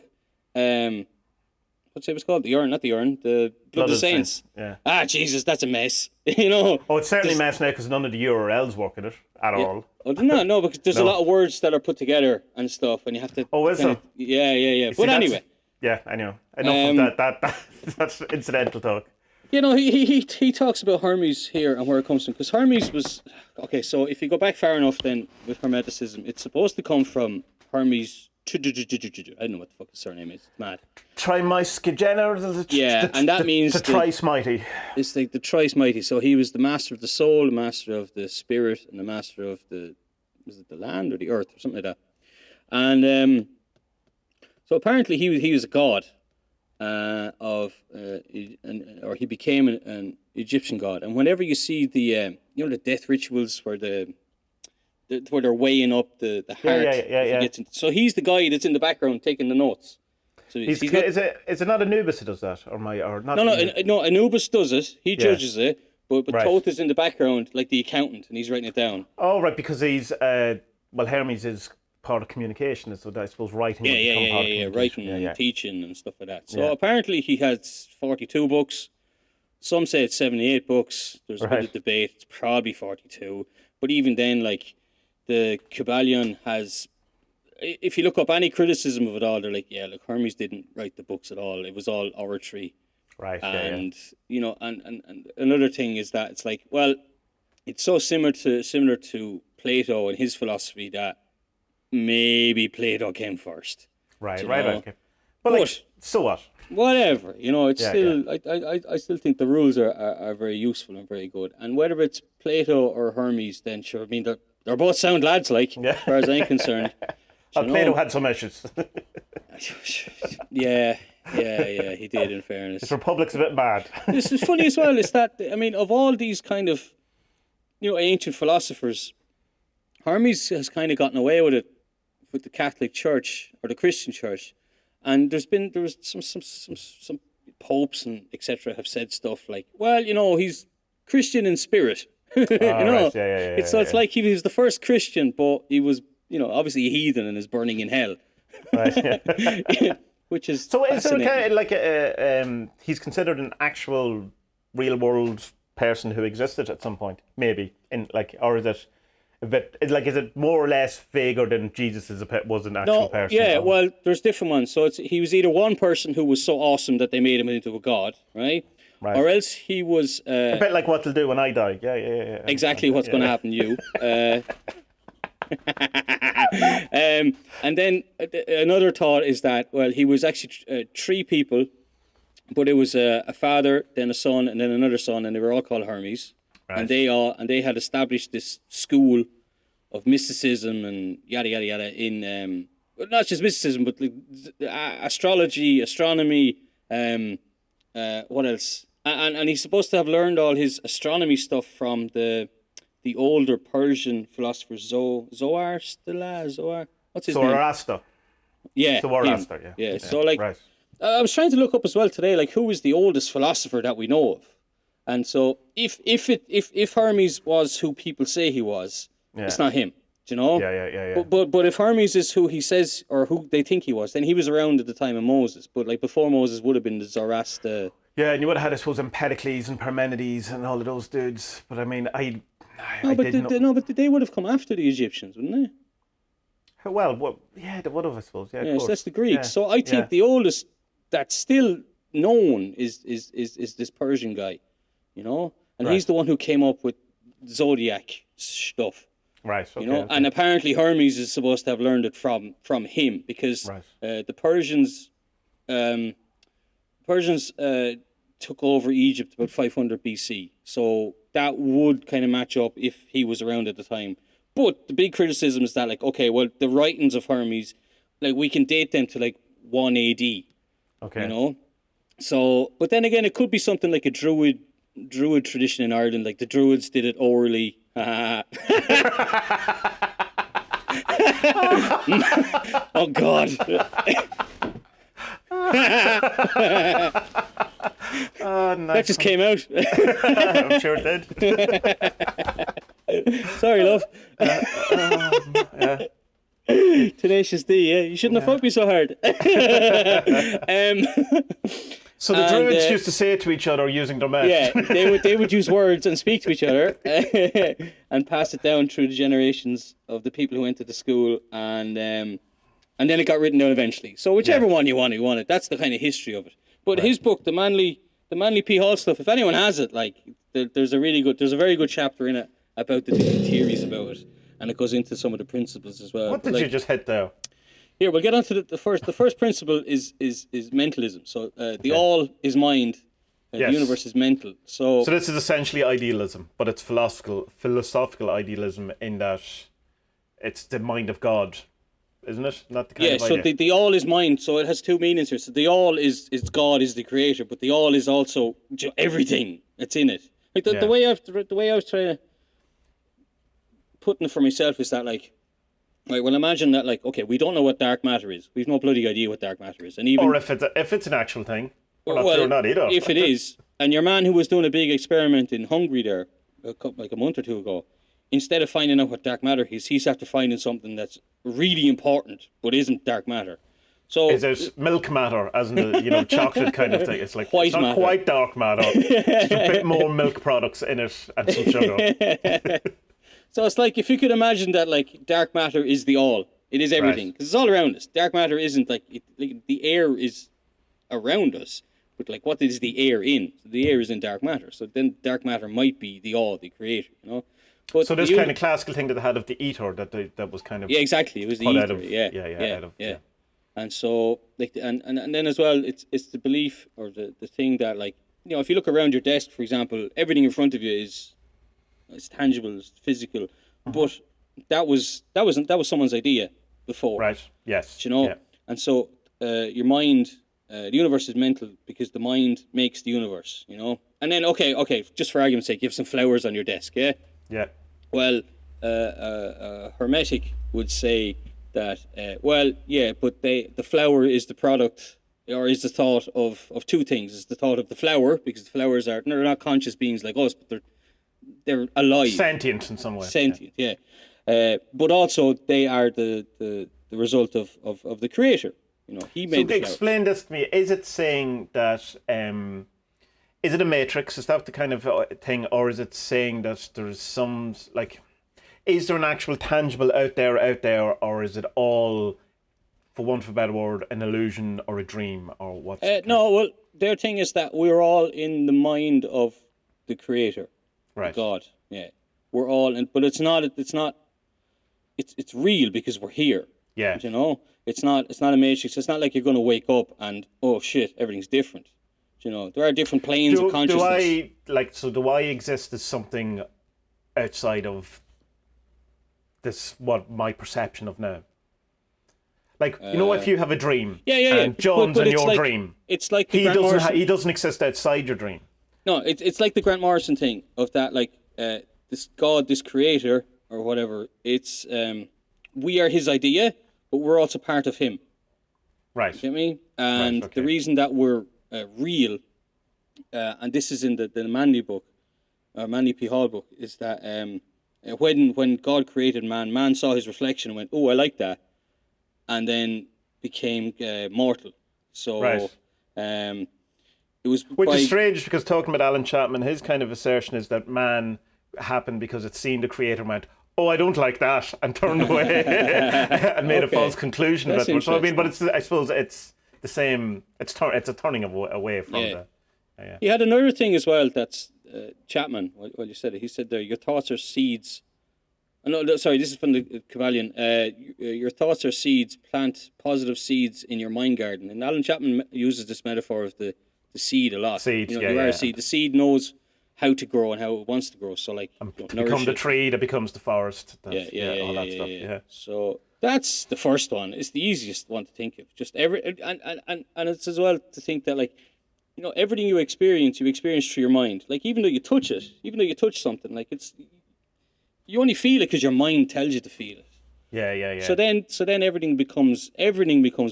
what's it was called? The Urn, not the Urn, the Blood of the Saints. Yeah. Ah, Jesus, that's a mess. Oh, it's certainly a mess now because none of the URLs work in it at all. Oh, no, because there's a lot of words that are put together and stuff, and you have to. Oh, is there? Yeah. But anyway. Yeah, anyway, enough of that's incidental talk. He talks about Hermes here and where it comes from, because Hermes was okay. So if you go back far enough, then with Hermeticism, it's supposed to come from Hermes. I don't know what the fuck his surname is. It's mad. Trimiscigener. Yeah, and that means the thrice mighty. It's like the thrice mighty. So he was the master of the soul, the master of the spirit, and the master of the land or the earth or something like that. And so apparently he was a god. Or he became an Egyptian god, and whenever you see the the death rituals where where they're weighing up the heart, so he's the guy that's in the background taking the notes. So is it not Anubis who does that, or not? No, Anubis does it. He judges it, but Thoth is in the background like the accountant, and he's writing it down. Oh, right, because he's Hermes is part of communication, so I suppose writing. Writing and teaching and stuff like that. So apparently he has 42 books. Some say it's 78 books. There's a bit of debate. It's probably 42. But even then, like, the Kybalion has, if you look up any criticism of it all, they're like, Hermes didn't write the books at all. It was all oratory. Right. And and another thing is that it's like, well, it's so similar to Plato and his philosophy that maybe Plato came first. Right. Okay. But so what? Whatever, it's still. Yeah. I still think the rules are very useful and very good. And whether it's Plato or Hermes, then sure. I mean, they're both sound lads, like, as far as I'm concerned. Plato had some issues. Yeah, he did. In fairness, his Republic's a bit mad. This is funny as well. Is that, I mean, of all these kind of ancient philosophers, Hermes has kind of gotten away with it with the Catholic Church or the Christian Church, and there was some popes and etc. have said stuff like, well, he's Christian in spirit. Right. It's like he was the first Christian, but he was obviously a heathen and is burning in hell. Right. Yeah. Which is so. Is there kind of like he's considered an actual real world person who existed at some point, maybe or is it? But is it more or less vaguer than Jesus was an actual person? Yeah, well, there's different ones. So he was either one person who was so awesome that they made him into a god, right? Or else he was a bit like what they'll do when I die. Yeah. Exactly what's going to happen to you. And then another thought is that, well, he was actually three people, but it was a father, then a son, and then another son, and they were all called Hermes. Right. And they had established this school of mysticism and yada yada yada in not just mysticism, but astrology, astronomy, what else? and he's supposed to have learned all his astronomy stuff from the older Persian philosopher Zohar. What's his name? Zoroaster. Yeah, Zoroaster. him. Yeah. So like, right. I was trying to look up as well today, like who is the oldest philosopher that we know of, and so if Hermes was who people say he was, it's not him. Do you know? Yeah. But if Hermes is who he says or who they think he was, then he was around at the time of Moses. But like before Moses would have been the Zoroaster. Yeah, and you would have had, I suppose, Empedocles and Parmenides and all of those dudes. But I mean, I didn't know. But they would have come after the Egyptians, wouldn't they? Well, yeah, they would have, I suppose. Yeah, of course. So that's the Greeks. Yeah. So I think the oldest that's still known is this Persian guy, you know, and he's the one who came up with zodiac stuff. Right. Okay, you know, and apparently Hermes is supposed to have learned it from him because the Persians took over Egypt about 500 BC. So that would kind of match up if he was around at the time. But the big criticism is that, like, okay, well, the writings of Hermes, like, we can date them to like 1 AD. Okay. You know, so but then again, it could be something like a Druid tradition in Ireland. Like the Druids did it orally. Oh God. Nice. That just came out. I'm sure it did. Sorry, love. Tenacious D, yeah. You shouldn't have fucked me so hard. So the Druids used to say it to each other using their mouth. Yeah, they would use words and speak to each other and pass it down through the generations of the people who went to the school, and then it got written down eventually. So whichever one you want it. That's the kind of history of it. But his book, the Manly P. Hall stuff, if anyone has it, like there's a very good chapter in it about the different theories about it, and it goes into some of the principles as well. What did you just hit there? Here, we'll get on to the first. The first principle is mentalism. So the all is mind, the universe is mental. So this is essentially idealism, but it's philosophical idealism in that it's the mind of God, isn't it? Not the kind of idea. So the all is mind. So it has two meanings here. So the all is God is the creator, but the all is also everything that's in it. Like the way I was trying to putting it for myself is that like. Right, well, imagine that, like, okay, we don't know what dark matter is. We've no bloody idea what dark matter is, and even or if it's an actual thing, we're not sure not either. If it is, and your man who was doing a big experiment in Hungary there, like a month or two ago, instead of finding out what dark matter is, he's after finding something that's really important but isn't dark matter. So is it milk matter, as in the chocolate kind of thing? It's like white it's not matter. Quite dark matter, just a bit more milk products in it and some sugar. So it's like if you could imagine that like dark matter is the all. It is everything because it's all around us. Dark matter isn't like the air is around us, but like what is the air in? So the air is in dark matter. So then dark matter might be the all, the creator. You know. But so this kind of classical thing that they had of the ether that was kind of exactly. It was the ether. Yeah. And so like and then as well, it's the belief or the thing that like if you look around your desk, for example, everything in front of you is. It's tangible, it's physical, but that was someone's idea before, right? Yes, and so your mind, the universe is mental because the mind makes the universe, And then okay, just for argument's sake, you have some flowers on your desk, yeah. Well, Hermetic would say that, but the flower is the product. Or is the thought of two things? It's the thought of the flower because the flowers they're not conscious beings like us, but they're alive, sentient in some way. But also they are the result of the creator. He made. So explain this to me. Is it saying that is it a matrix? Is that the kind of thing, or is it saying that there's some like, is there an actual tangible out there, or is it all, for want of a better word, an illusion or a dream or what? No, well, their thing is that we're all in the mind of the creator. Right. God, yeah, we're all, but it's not. It's real because we're here. Yeah. It's not a matrix. It's not like you're going to wake up and oh shit, everything's different. There are different planes of consciousness. Do I exist as something outside of this? What my perception of now? Like if you have a dream, and John's in your dream, it's like he doesn't exist outside your dream. No, it's like the Grant Morrison thing of that, like this God, this creator or whatever. It's we are his idea, but we're also part of him. Right. You get me? And Right, okay. the reason that we're real, and this is in the Manly book, or Manly P. Hall book, is that when God created man, man saw his reflection and went, "Oh, I like that," and then became mortal. So, Right. it was Which by, is strange because talking about Alan Chapman, his kind of assertion is that man happened because it seen the creator and went, "Oh, I don't like that," and turned away and made a Okay. false conclusion That's about it. So I mean, but interesting. I suppose it's the same. It's a turning away from Yeah. the. He had another thing as well. That's Chapman. Well, you said it. He said there, your thoughts are seeds. No, sorry, this is from the Kybalion. Your thoughts are seeds. Plant positive seeds in your mind garden. And Alan Chapman uses this metaphor of the seed a lot. Seeds, you know, yeah, you are yeah. a seed. The seed knows how to grow and how it wants to grow. So, like, To nourish become the it. tree that becomes the forest. Yeah, All that stuff. Yeah. So that's the first one. It's the easiest one to think of. Just and it's as well to think that, like, you know, everything you experience through your mind. Like, even though you touch it, even though you touch something, like, you only feel it because your mind tells you to feel it. Yeah. So then everything becomes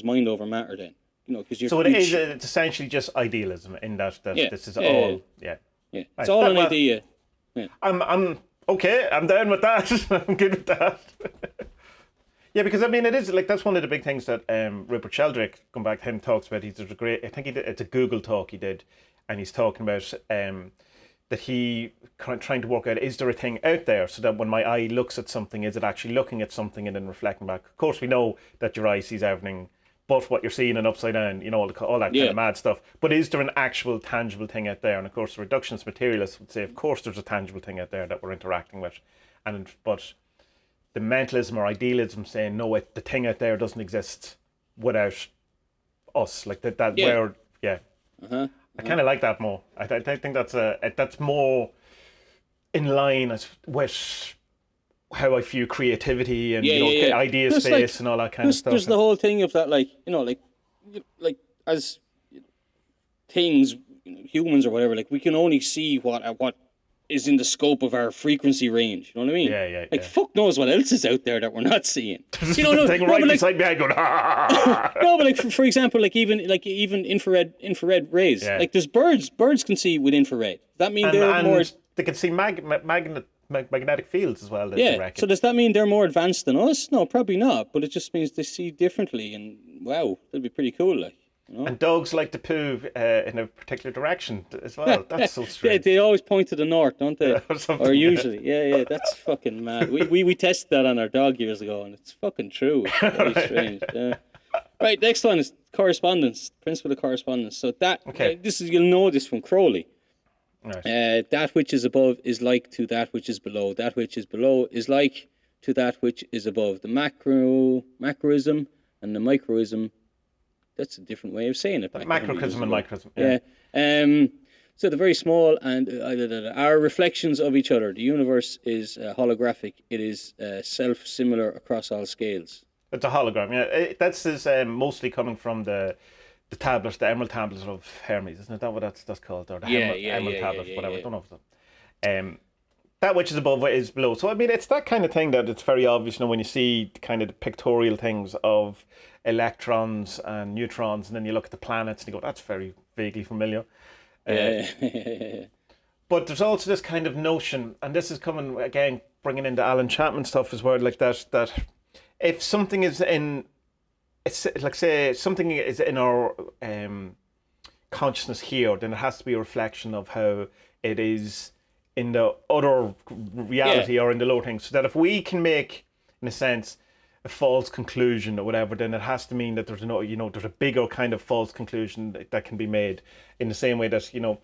mind over matter. Then, you know, because you're. So it's essentially just idealism in that Yeah, this is yeah, all. yeah. Right. It's all an Well, idea. Yeah. I'm okay. I'm down with that. I'm good with that. Yeah, because I mean, it is like that's one of the big things that Rupert Sheldrake, going back to him, talks about. He's a great. I think it's a Google talk he did, and he's talking about that he trying to work out, is there a thing out there so that when my eye looks at something, is it actually looking at something and then reflecting back? Of course, we know that your eye sees everything but what you're seeing and upside down, you know, all that kind of mad stuff. But is there an actual tangible thing out there? And of course, the reductionist materialists would say, of course, there's a tangible thing out there that we're interacting with, but the mentalism or idealism saying no, the thing out there doesn't exist without us, like that. Where I kind of like that more. I think that's more in line with how I view creativity and idea Just space like, and all that kind of stuff. There's the whole thing of that, like, you know, like as things, humans or whatever, like, we can only see what is in the scope of our frequency range. You know what I mean? Yeah. Like, fuck knows what else is out there that we're not seeing. You the know, thing right beside me, I go, no, but like for example, like even infrared rays. Yeah. Like, there's birds can see with infrared. Does that mean they're more? They can see magnetic fields as well. They reckon. So does that mean they're more advanced than us? No, probably not. But it just means they see differently, and wow, that'd be pretty cool. Like, you know? And dogs like to poo in a particular direction as well. That's so strange. They always point to the north, don't they? Something, or usually, yeah. That's fucking mad. We tested that on our dog years ago, and it's fucking true. It's very strange. Yeah. Right, next one is correspondence. Principle of correspondence. So you'll know this from Crowley. Right. That which is above is like to that which is below. That which is below is like to that which is above. The macroism and the microism. That's a different way of saying it. Macrocosm and microcosm. Yeah. So the very small and are reflections of each other. The universe is holographic. It is self-similar across all scales. It's a hologram. Yeah, that's mostly coming from the tablets, the emerald tablets of Hermes, isn't it? That what that's called, or the emerald tablets, whatever. I don't know if it's that which is above is below. So I mean, it's that kind of thing that it's very obvious, you know, when you see kind of the pictorial things of electrons and neutrons, and then you look at the planets and you go, that's very vaguely familiar. But there's also this kind of notion, and this is coming again, bringing into Alan Chapman stuff as well, like that if something is in, it's like, say something is in our consciousness here, then it has to be a reflection of how it is in the other reality or in the lower things. So that if we can make, in a sense, a false conclusion or whatever, then it has to mean that there's there's a bigger kind of false conclusion that can be made, in the same way that, you know,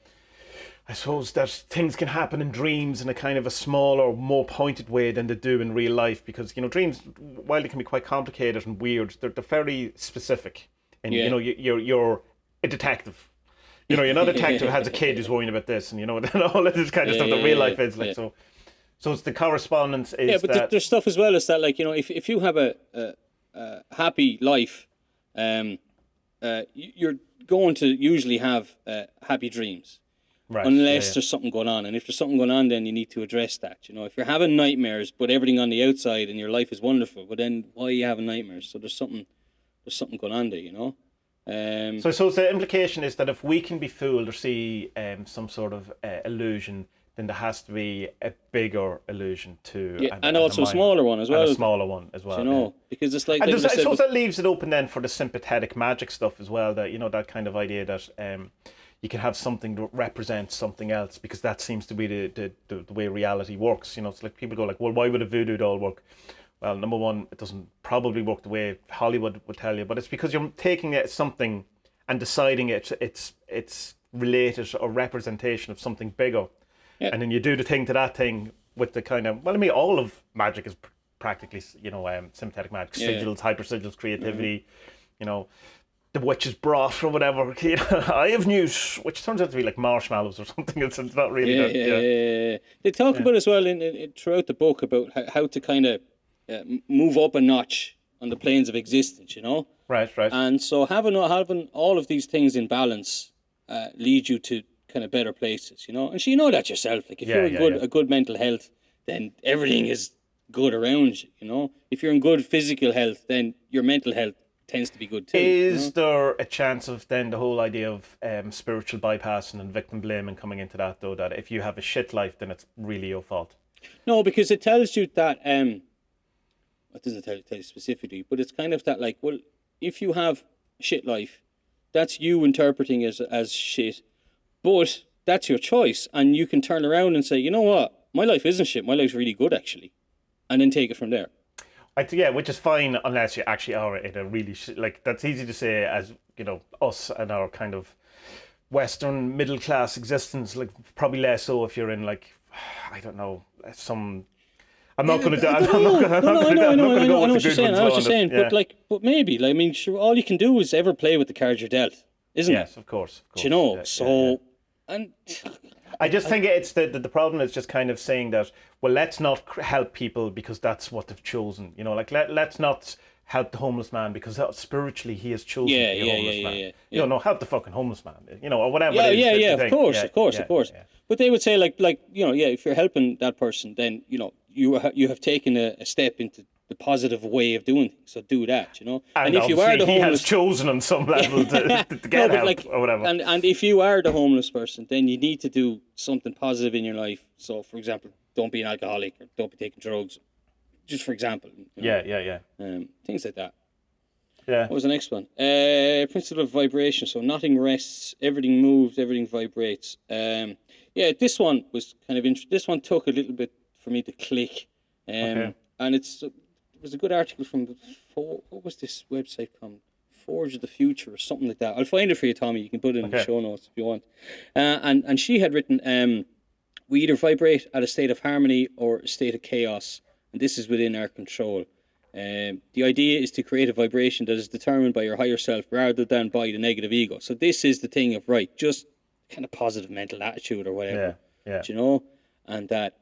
I suppose that things can happen in dreams in a kind of a smaller, more pointed way than they do in real life, because, you know, dreams, while they can be quite complicated and weird, they're very specific. And you know, you're a detective. You know, you're not a detective who has a kid who's worrying about this, and, you know, all of this kind of stuff that real life is like. So it's the correspondence is. Yeah, but there's stuff as well as that, like, you know, if you have a happy life, you're going to usually have happy dreams. Right. unless there's something going on. And if there's something going on, then you need to address that. You know, if you're having nightmares, but everything on the outside and your life is wonderful, but then why are you having nightmares? So there's something going on there, you know. So I suppose the implication is that if we can be fooled or see some sort of illusion, then there has to be a bigger illusion too. Yeah, and also a smaller one as well. And a smaller one as well. You know, because it's like. And like I suppose that leaves it open then for the sympathetic magic stuff as well. That, you know, that kind of idea that you can have something that represents something else, because that seems to be the way reality works. You know, it's like people go like, well, why would a voodoo doll work? Well, number one, it doesn't probably work the way Hollywood would tell you, but it's because you're taking something and deciding it's related or representation of something bigger. Yeah. And then you do the thing to that thing with the kind of, well, I mean, all of magic is practically, you know, sympathetic magic, sigils, hyper-sigils, creativity, you know, the witch's broth or whatever. You know, I have news, which turns out to be like marshmallows or something. It's not really good. Yeah. They talk about as well in throughout the book about how to kind of move up a notch on the planes of existence, you know? Right. And so having all of these things in balance lead you to kind of better places, you know? And so you know that yourself. Like, if you're in a good mental health, then everything is good around you, you know? If you're in good physical health, then your mental health tends to be good too. Is there a chance of then the whole idea of spiritual bypassing and victim blaming coming into that, though, that if you have a shit life, then it's really your fault? No, because it tells you that... it doesn't tell you specifically, but it's kind of that, like, well, if you have a shit life, that's you interpreting as shit, but that's your choice, and you can turn around and say, you know what, my life isn't shit, my life's really good, actually, and then take it from there. Which is fine unless you actually are in a really like, that's easy to say as, you know, us and our kind of Western middle class existence, like probably less so if you're in, like, I don't know, some... I'm not going to do. I know what you're saying. But maybe, like, I mean, sure, all you can do is ever play with the cards you're dealt, isn't it? Yes, of course. You know, and I just think it's the problem is just kind of saying that, well, let's not help people because that's what they've chosen. You know, like let's not help the homeless man because spiritually he has chosen to be a homeless man. You know, help the fucking homeless man. You know, or whatever. Of course. But they would say like you know, if you're helping that person, then you know you have taken a step into the positive way of doing things. So do that, you know. And if you are the homeless, he has chosen on some level to get help or whatever. And if you are the homeless person, then you need to do something positive in your life. So, for example, don't be an alcoholic or don't be taking drugs. Just for example. You know? Yeah. Things like that. Yeah. What was the next one? Principle of vibration. So nothing rests, everything moves, everything vibrates. This one was kind of interesting. This one took a little bit for me to click. And it was a good article from what was this website called? Forge of the Future or something like that. I'll find it for you, Tommie. You can put it in the show notes if you want. And she had written, we either vibrate at a state of harmony or a state of chaos, and this is within our control. The idea is to create a vibration that is determined by your higher self rather than by the negative ego. So this is the thing of, right, just kind of positive mental attitude or whatever. Yeah. You know? And that,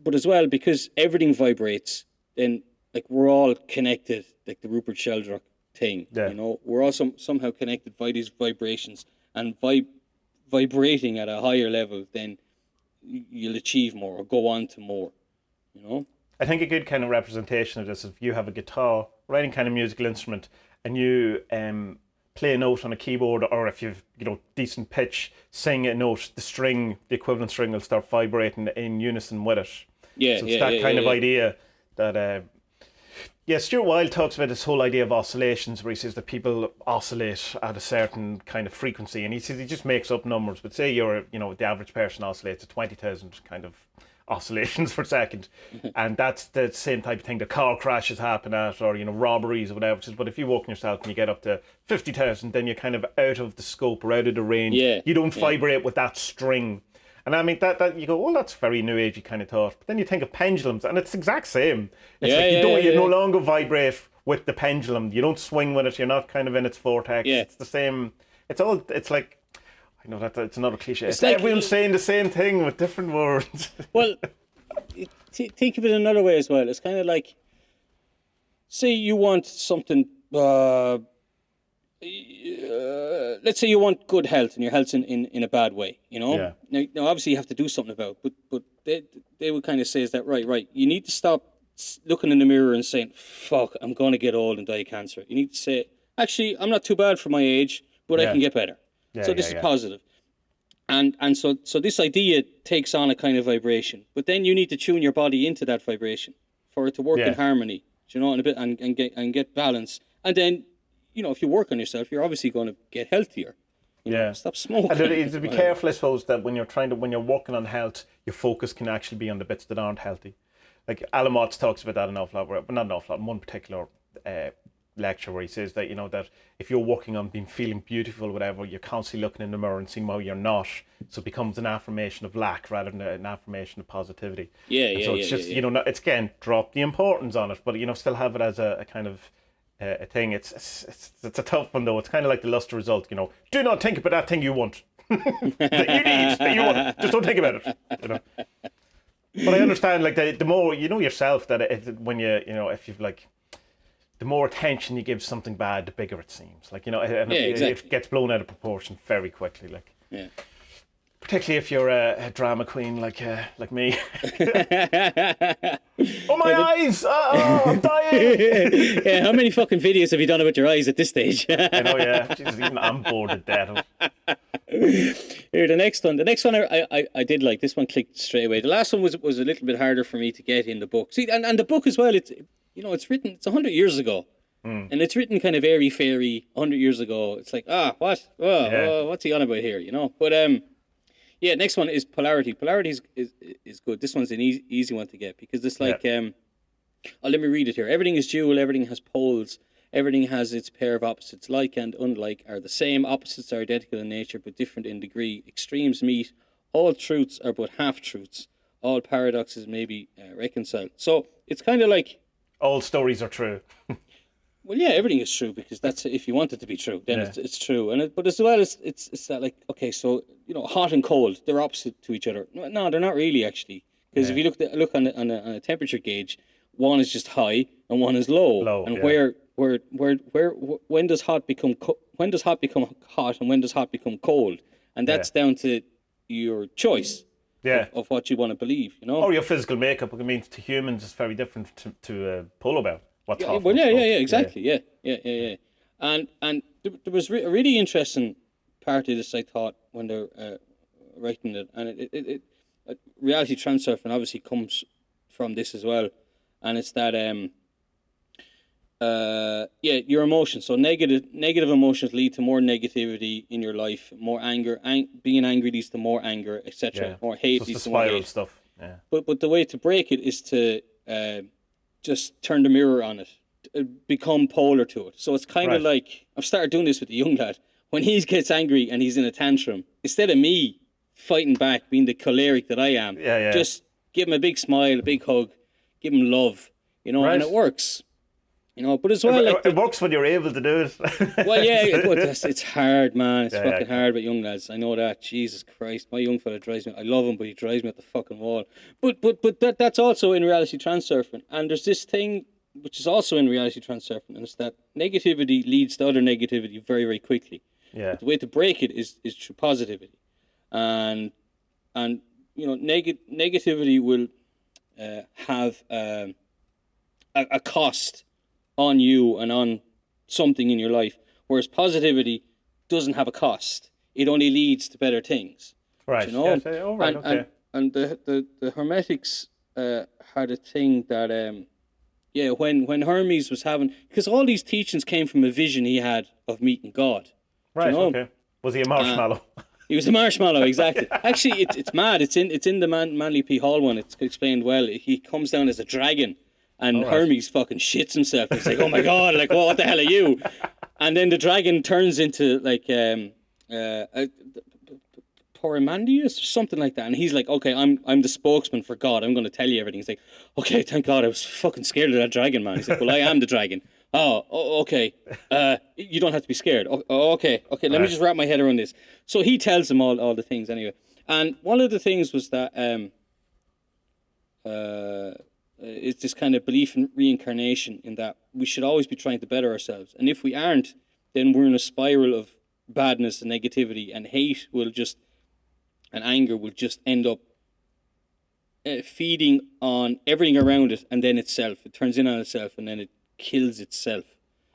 but as well, because everything vibrates, then, like, we're all connected, like the Rupert Sheldrake thing. You know, we're all somehow connected by these vibrations, and vibrating at a higher level, then you'll achieve more or go on to more, you know. I think a good kind of representation of this is if you have a guitar or any kind of musical instrument and you play a note on a keyboard, or if you've, you know, decent pitch, sing a note, the equivalent string will start vibrating in unison with it. So it's that kind of idea that Stuart Wilde talks about this whole idea of oscillations, where he says that people oscillate at a certain kind of frequency, and he says he just makes up numbers, but say the average person oscillates at 20,000 kind of oscillations per second, and that's the same type of thing that car crashes happen at, or, you know, robberies or whatever. But if you walk yourself and you get up to 50,000, then you're kind of out of the scope or out of the range. You don't vibrate with that string. And I mean, that you go, well, that's very new agey kind of thought. But then you think of pendulums, and it's the exact same. It's you no longer vibrate with the pendulum. You don't swing with it. You're not kind of in its vortex. It's the same. It's like, I know it's another cliche. It's like everyone's saying the same thing with different words. Well, think of it another way as well. It's kind of like, say you want something, let's say you want good health and your health's in a bad way, you know. Yeah. Now obviously you have to do something about it, but they would kind of say is that right, you need to stop looking in the mirror and saying, fuck, I'm going to get old and die of cancer. You need to say, actually, I'm not too bad for my age, but I can get better. So this is positive. And so this idea takes on a kind of vibration, but then you need to tune your body into that vibration for it to work in harmony, you know, and get balance. And then, you know, if you work on yourself, you're obviously going to get healthier. You know, stop smoking. And you to be careful, I suppose, that when you're working on health, your focus can actually be on the bits that aren't healthy. Like Alan Watts talks about that an awful lot, but not an awful lot. In one particular lecture where he says that, you know, that if you're working on feeling beautiful, whatever, you're constantly looking in the mirror and seeing how you're not. So it becomes an affirmation of lack rather than an affirmation of positivity. So it's just, you know, it's again, drop the importance on it, but, you know, still have it as a kind of a thing. It's a tough one though. It's kind of like the luster result, you know. Do not think about that thing you want. that you need, that you want. Just don't think about it. You know. But I understand, like the more you know yourself, that when you know, if you've like, the more attention you give something bad, the bigger it seems. Like, you know, it gets blown out of proportion very quickly. Like, particularly if you're a drama queen like me. Oh, my eyes! Oh, I'm dying! Yeah, how many fucking videos have you done about your eyes at this stage? I know, yeah. Jesus, even I'm bored to death. Here, the next one I did like. This one clicked straight away. The last one was a little bit harder for me to get in the book. See, and the book as well, it's, you know, it's written, it's 100 years ago. And it's written kind of airy-fairy 100 years ago. It's like, what? What's he on about here, you know? But, next one is polarity. Polarity is good. This one's an easy one to get because it's like, let me read it here. Everything is dual, everything has poles, everything has its pair of opposites. Like and unlike are the same, opposites are identical in nature but different in degree. Extremes meet, all truths are but half-truths. All paradoxes may be reconciled. So it's kind of like... all stories are true. Well, yeah, everything is true because that's, if you want it to be true, then it's true. But as well as it's that, like, okay, so, you know, hot and cold, they're opposite to each other. No, they're not really, actually, because if you look on a temperature gauge, one is just high and one is low. And where when does hot become hot and when does hot become cold? And that's down to your choice. Of what you want to believe, you know, or your physical makeup. I mean, to humans, it's very different to a polo bear. Exactly. And there was a really interesting part of this, I thought, when they're writing it, and it reality transurfing obviously comes from this as well, and it's that your emotions. So negative emotions lead to more negativity in your life, more anger. Being angry leads to more anger, etc. More hate leads to more hate. Stuff. But the way to break it is to just turn the mirror on it, become polar to it. So it's kind of like, I've started doing this with the young lad. When he gets angry and he's in a tantrum, instead of me fighting back, being the choleric that I am, just give him a big smile, a big hug, give him love, you know, and it works. You know, but as well, it works when you're able to do it. Well, it's hard, man. It's fucking hard with young lads. I know that. Jesus Christ, my young fella drives me. I love him, but he drives me at the fucking wall. But that's also in reality transurfing. And there's this thing which is also in reality transurfing, and it's that negativity leads to other negativity very, very quickly. But the way to break it is through positivity, and you know, negativity will have a cost on you and on something in your life, whereas positivity doesn't have a cost. It only leads to better things. Right. You know? And the Hermetics had a thing that when Hermes was having, because all these teachings came from a vision he had of meeting God. Right. You know? Okay. Was he a marshmallow? He was a marshmallow, exactly. Actually, it's mad. It's in the Manly P. Hall one. It's explained well. He comes down as a dragon. And Hermes fucking shits himself. It's like, oh my God, like, what the hell are you? And then the dragon turns into like Porimandius or something like that. And he's like, okay, I'm the spokesman for God. I'm going to tell you everything. He's like, okay, thank God. I was fucking scared of that dragon, man. He's like, well, I am the dragon. Oh, okay. You don't have to be scared. Okay. Let me just wrap my head around this. So he tells them all the things anyway. And one of the things was that it's this kind of belief in reincarnation, in that we should always be trying to better ourselves, and if we aren't, then we're in a spiral of badness and negativity, and hate will just, and anger will just end up feeding on everything around it, and then itself. It turns in on itself, and then it kills itself,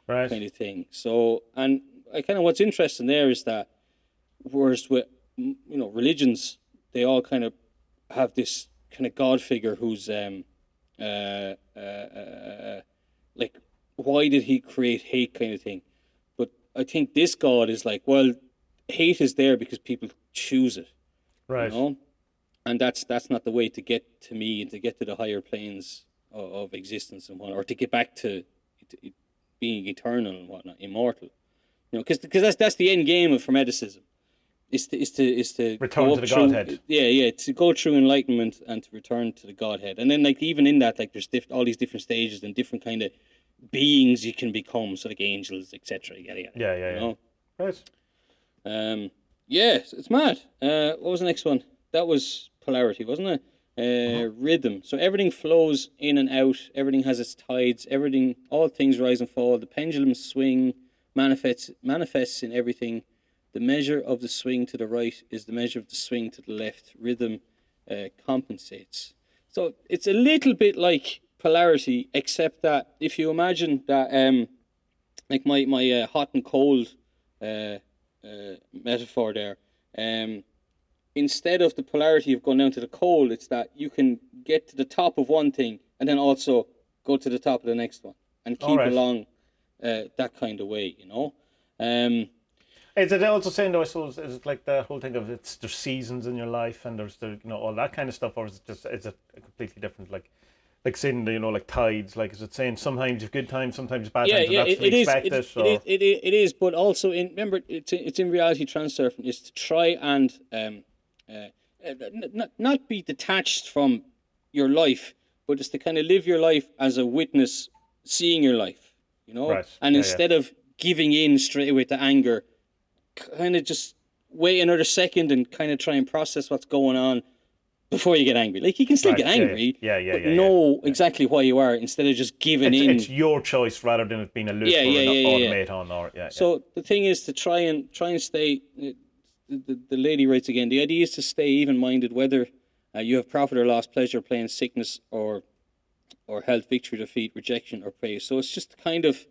Right. kind of thing. So, and I kind of, what's interesting there is that, whereas with, religions, they all kind of have this kind of God figure who's like, why did he create hate, kind of thing. But I think this God is like, well, hate is there because people choose it, Right. And that's not the way to get to me and to get to the higher planes of existence and whatnot, or to get back to being eternal and whatnot, immortal. Because that's the end game of Hermeticism, is to Return to the Godhead. Yeah, to go through enlightenment and to return to the Godhead. And then, like, even in that, like, there's all these different stages and different kind of beings you can become, so like angels, etc. Yeah. Right. Yeah, it's mad. What was the next one? That was polarity, wasn't it? Rhythm. So everything flows in and out. Everything has its tides. All things rise and fall. The pendulum swing manifests in everything. The measure of the swing to the right is the measure of the swing to the left. Rhythm compensates. So it's a little bit like polarity, except that if you imagine that, like my hot and cold metaphor there, instead of the polarity of going down to the cold, it's that you can get to the top of one thing and then also go to the top of the next one and keep along that kind of way, Is it also saying, though, I suppose, is it like the whole thing of there's seasons in your life and there's all that kind of stuff, or is it a completely different, like saying, like tides, like, is it saying sometimes you've good times, sometimes bad times, and that's to be expected? It is, but also, remember, it's in reality transurfing is to try and not be detached from your life, but it's to kind of live your life as a witness seeing your life, Right. And instead of giving in straight away to anger, kind of just wait another second and kind of try and process what's going on before you get angry. Like, you can still get angry, but know exactly why you are, instead of just giving in. It's your choice rather than it being a loose automaton. So the thing is to try and stay. The lady writes again. The idea is to stay even-minded, whether you have profit or loss, pleasure, pain, sickness, or health, victory, defeat, rejection, or praise. So it's just kind of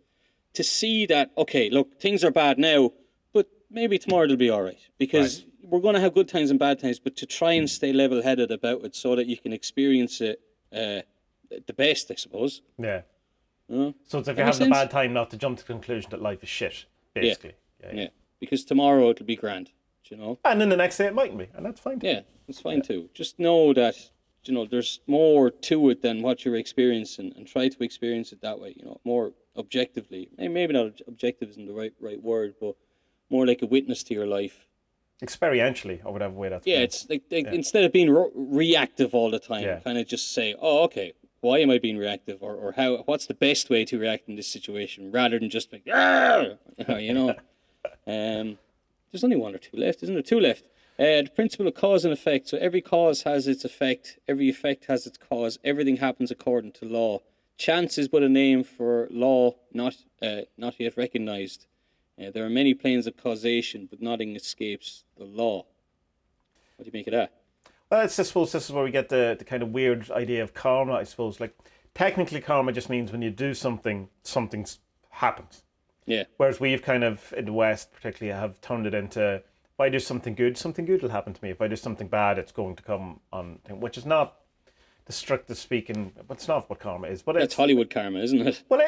to see that, okay, look, things are bad now, but maybe tomorrow it'll be all right, because we're going to have good times and bad times, but to try and stay level-headed about it so that you can experience it the best, I suppose. Yeah. So it's if you're having a bad time, not to jump to the conclusion that life is shit, basically. Yeah. Because tomorrow it'll be grand, And then the next day it mightn't be, and that's fine too. Yeah, it's fine too. Just know that, there's more to it than what you're experiencing, and try to experience it that way, more objectively. Maybe not objective isn't the right word, but more like a witness to your life. Experientially, or whatever way that's it's like instead of being reactive all the time, kind of just say, oh, okay, why am I being reactive, or what's the best way to react in this situation, rather than just like, there's only one or two left, isn't there? Two left. The principle of cause and effect. So every cause has its effect, every effect has its cause, everything happens according to law. Chance is but a name for law not yet recognized. There are many planes of causation, but nothing escapes the law. What do you make of that? Well, I suppose this is where we get the kind of weird idea of karma, I suppose. Like, technically karma just means when you do something happens. Yeah. Whereas we've kind of, in the West particularly, have turned it into, if I do something good will happen to me. If I do something bad, it's going to come on, which is not the strictest speaking, but it's not what karma is. But that's Hollywood karma, isn't it? Well,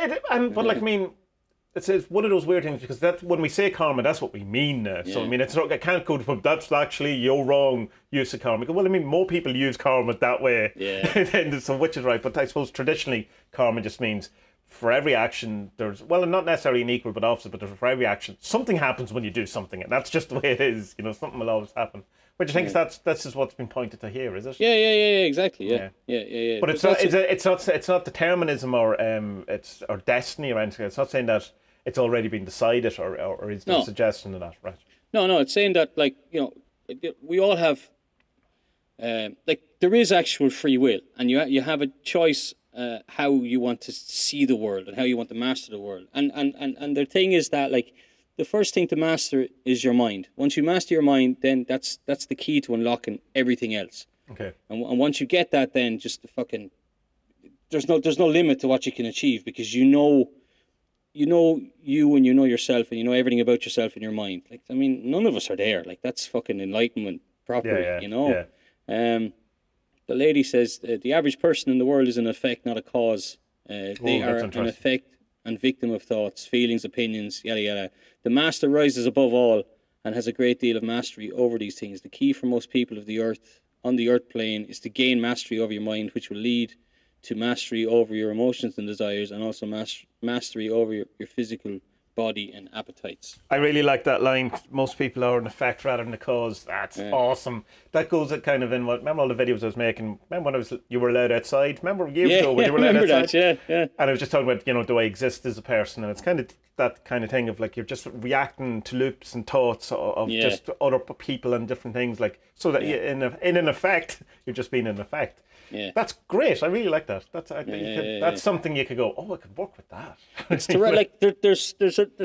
it's one of those weird things, because that's when we say karma, that's what we mean now. So it's not, I can't go to that's actually your wrong use of karma. Well, more people use karma that way. Yeah. So which is right, but I suppose traditionally karma just means for every action there's, well, not necessarily an equal but opposite, but for every action something happens when you do something, and that's just the way it is. Something will always happen. Which I think that's just what's been pointed to here, is it? Yeah, exactly. Yeah. But it's not determinism or destiny or anything. It's not saying that it's already been decided, or is there a suggestion of that, right? No, it's saying that, like, we all have, there is actual free will, and you have a choice how you want to see the world and how you want to master the world. And the thing is that, like, the first thing to master is your mind. Once you master your mind, then that's the key to unlocking everything else. Okay. And once you get that, then just the fucking there's no limit to what you can achieve, because you know you and you know yourself and you know everything about yourself in your mind. Like, I mean, none of us are there. Like, that's fucking enlightenment properly, you know. Yeah. The lady says the average person in the world is an effect, not a cause. They are an effect and victim of thoughts, feelings, opinions, yada yada. The master rises above all and has a great deal of mastery over these things. The key for most people of the earth, on the earth plane, is to gain mastery over your mind, which will lead to mastery over your emotions and desires, and also mastery over your physical body and appetites. I really like that line. Most people are an effect rather than a cause. That's awesome. That goes at kind of in what. Remember all the videos I was making? Remember when you were allowed outside? Remember years ago when you were allowed outside? That, yeah. And I was just talking about, you know, do I exist as a person? And it's kind of that kind of thing of like you're just reacting to loops and thoughts of just other people and different things. Like, so that in an effect, you're just being an effect. Yeah. That's great. I really like that. That's something you could go, oh, I could work with that. It's like there's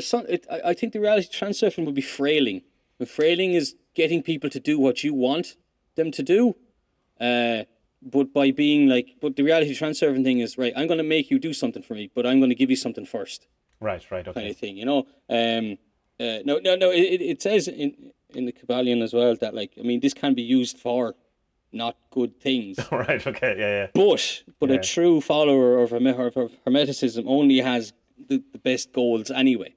some. I think the reality transfer would be frailing. And frailing is getting people to do what you want them to do. But by being like, but the reality transfer thing is, right, I'm going to make you do something for me, but I'm going to give you something first. Right, okay. Kind of thing, you know. No. It says in the Kybalion as well that, like, I mean, this can be used for not good things. Right, okay, yeah. But a true follower of Hermeticism only has the best goals anyway.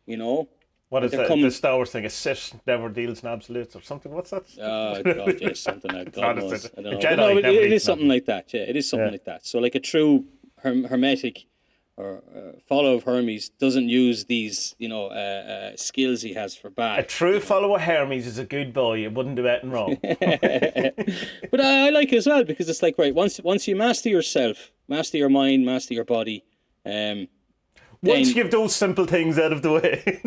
You know? What is that? The Star Wars thing? A Sith never deals in absolutes or something? What's that? Oh, God, yes, something like that. God knows. I don't know. Jedi it is something like that, yeah. It is something like that. So, like, a true Hermetic or follower of Hermes doesn't use these, you know, skills he has for bad. A true follower of Hermes is a good boy. You wouldn't do anything wrong. But I like it as well, because it's like, right, once you master yourself, master your mind, master your body. Once you have those simple things out of the way.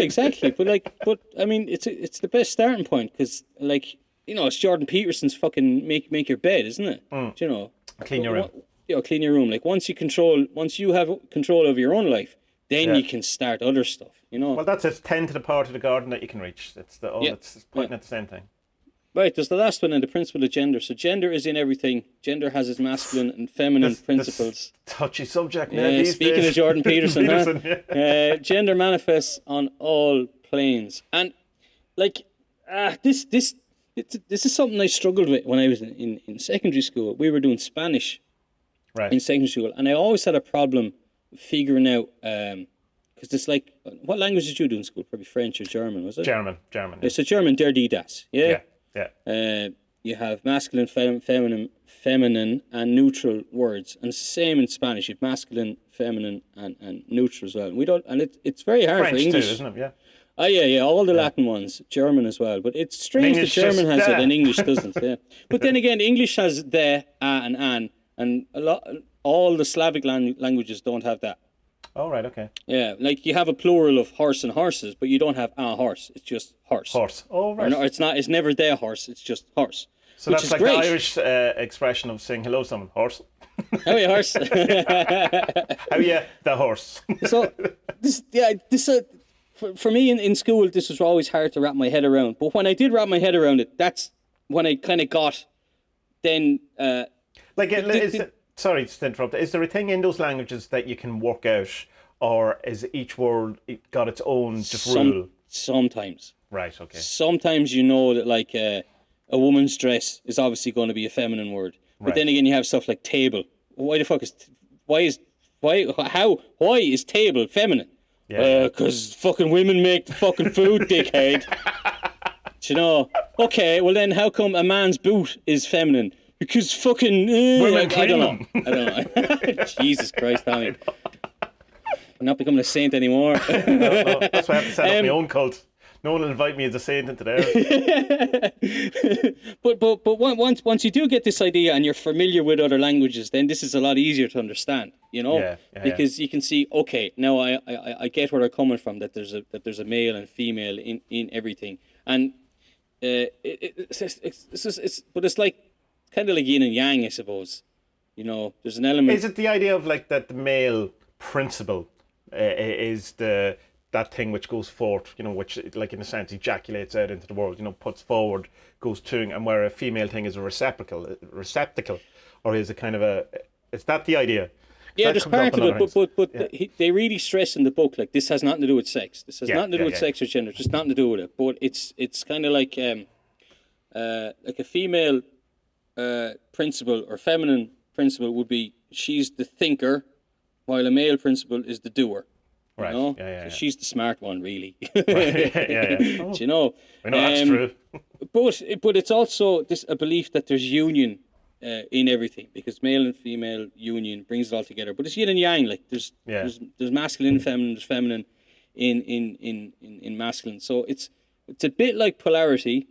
Exactly. But I mean, it's the best starting point, because, like, you know, it's Jordan Peterson's fucking make your bed, isn't it? You know, clean your room. Clean your room. Like, once you have control over your own life, then you can start other stuff. You know. Well, that's it. Tend to the part of the garden that you can reach. It's pointing at the same thing. Right. There's the last one in the principle of gender. So gender is in everything. Gender has its masculine and feminine principles. Touchy subject. Now, speaking of Jordan Peterson, gender manifests on all planes, and like this is something I struggled with when I was in secondary school. We were doing Spanish. Right. In secondary school, and I always had a problem figuring out because it's like, what language did you do in school? Probably French or German, was it? German. Yeah, so German, der, die, das. Yeah. You have masculine, feminine, and neutral words, and same in Spanish. You have masculine, feminine, and neutral as well. And it's very hard French for English too, isn't it? Yeah. Oh yeah, all the Latin ones, German as well. But it's strange that German has it and English doesn't. Yeah. But then again, English has the, and an. And all the Slavic languages don't have that. Oh, right, okay. Yeah, like you have a plural of horse and horses, but you don't have a horse. It's just horse. Horse. Oh, right. Or it's never their horse. It's just horse. So that's like great. The Irish expression of saying hello to someone. Horse. How are you, horse? How are you, the horse? So for me in school, this was always hard to wrap my head around. But when I did wrap my head around it, that's when I kind of got then. Sorry to interrupt. Is there a thing in those languages that you can work out, or is each word got its own rule? Sometimes. Right. Okay. Sometimes you know that, like, a woman's dress is obviously going to be a feminine word, but then again you have stuff like table. Why is table feminine? Because fucking women make the fucking food, dickhead. You know? Okay, well then how come a man's boot is feminine? Because fucking... I don't know. Jesus Christ, Tommie. I'm not becoming a saint anymore. No, that's why I have to set up my own cult. No one will invite me as a saint into theirs. But once you do get this idea and you're familiar with other languages, then this is a lot easier to understand, you know? Because you can see, okay, now I get where they're coming from, that there's a male and female in everything. And it's like, kind of like yin and yang, I suppose. You know, there's an element. Is it the idea of like that the male principle is the that thing which goes forth, you know, which like in a sense ejaculates out into the world, you know, puts forward, goes to, and where a female thing is a receptacle, or is a kind of a, is that the idea? Yeah, there's part of it, but they really stress in the book, like, this has nothing to do with sex. This has nothing to do with sex or gender. Just nothing to do with it. But it's kind of like a female principle or feminine principle would be she's the thinker, while a male principle is the doer. Right. You know? Yeah. She's the smart one, really. Right. Yeah. Oh, you know? I know that's true. But it's also a belief that there's union in everything, because male and female union brings it all together. But it's yin and yang. Like there's masculine and feminine. There's feminine in masculine. So it's a bit like polarity,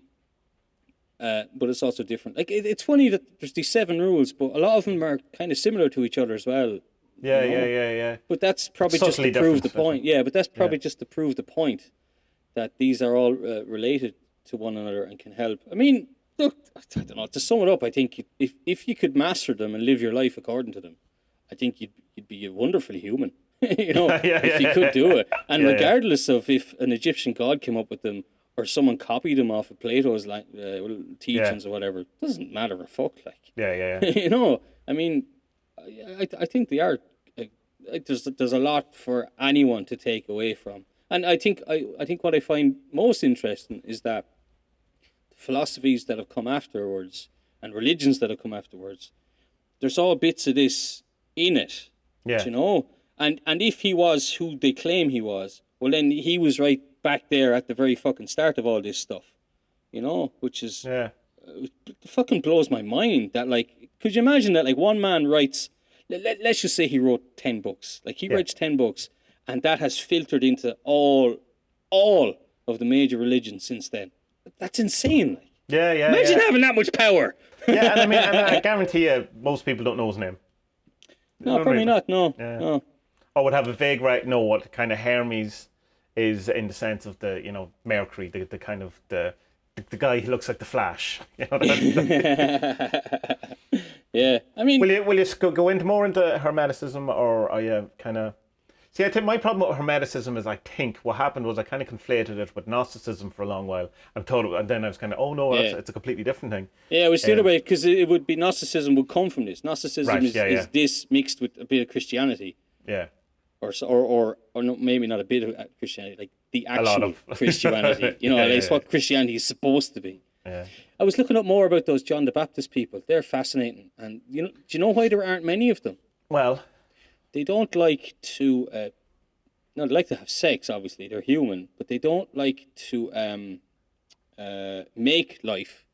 but it's also different. Like it's funny that there's these 7 rules, but a lot of them are kind of similar to each other as well. Yeah. But that's probably just to prove the point. Yeah, but that's probably just to prove the point that these are all related to one another and can help. I mean, look, I don't know. To sum it up, I think if you could master them and live your life according to them, I think you'd be a wonderfully human. You know, if you could do it, and regardless of if an Egyptian god came up with them or someone copied them off of Plato's teachings or whatever, it doesn't matter a fuck. Like, you know, I mean, I think they are. There's a lot for anyone to take away from, and I think what I find most interesting is that philosophies that have come afterwards and religions that have come afterwards, there's all bits of this in it. Yeah. You know, and if he was who they claim he was, well then he was right back there at the very fucking start of all this stuff. You know, which is it fucking blows my mind that, like, could you imagine that, like, one man writes. Let's just say he wrote 10 books. Like, he writes 10 books, and that has filtered into all of the major religions since then. That's insane. Like. Imagine having that much power. Yeah, and I mean, and I guarantee you, most people don't know his name. No, probably not. No. Or would have a vague know what kind of Hermes is in the sense of the, you know, Mercury, the kind of the guy who looks like the Flash. You know, yeah, I mean, will you go into more into Hermeticism, or are you kind of? See, I think my problem with Hermeticism is I think what happened was I kind of conflated it with Gnosticism for a long while and then I was kind of, oh no, it's a completely different thing. Yeah, it was the other way, because it would be Gnosticism would come from this. Gnosticism is this mixed with a bit of Christianity. Yeah. Or no, maybe not a bit of Christianity, like the actual Christianity. You know, it's what Christianity is supposed to be. Yeah. I was looking up more about those John the Baptist people. They're fascinating, and do you know why there aren't many of them? Well, they don't like to. No, they like to have sex. Obviously, they're human, but they don't like to make life,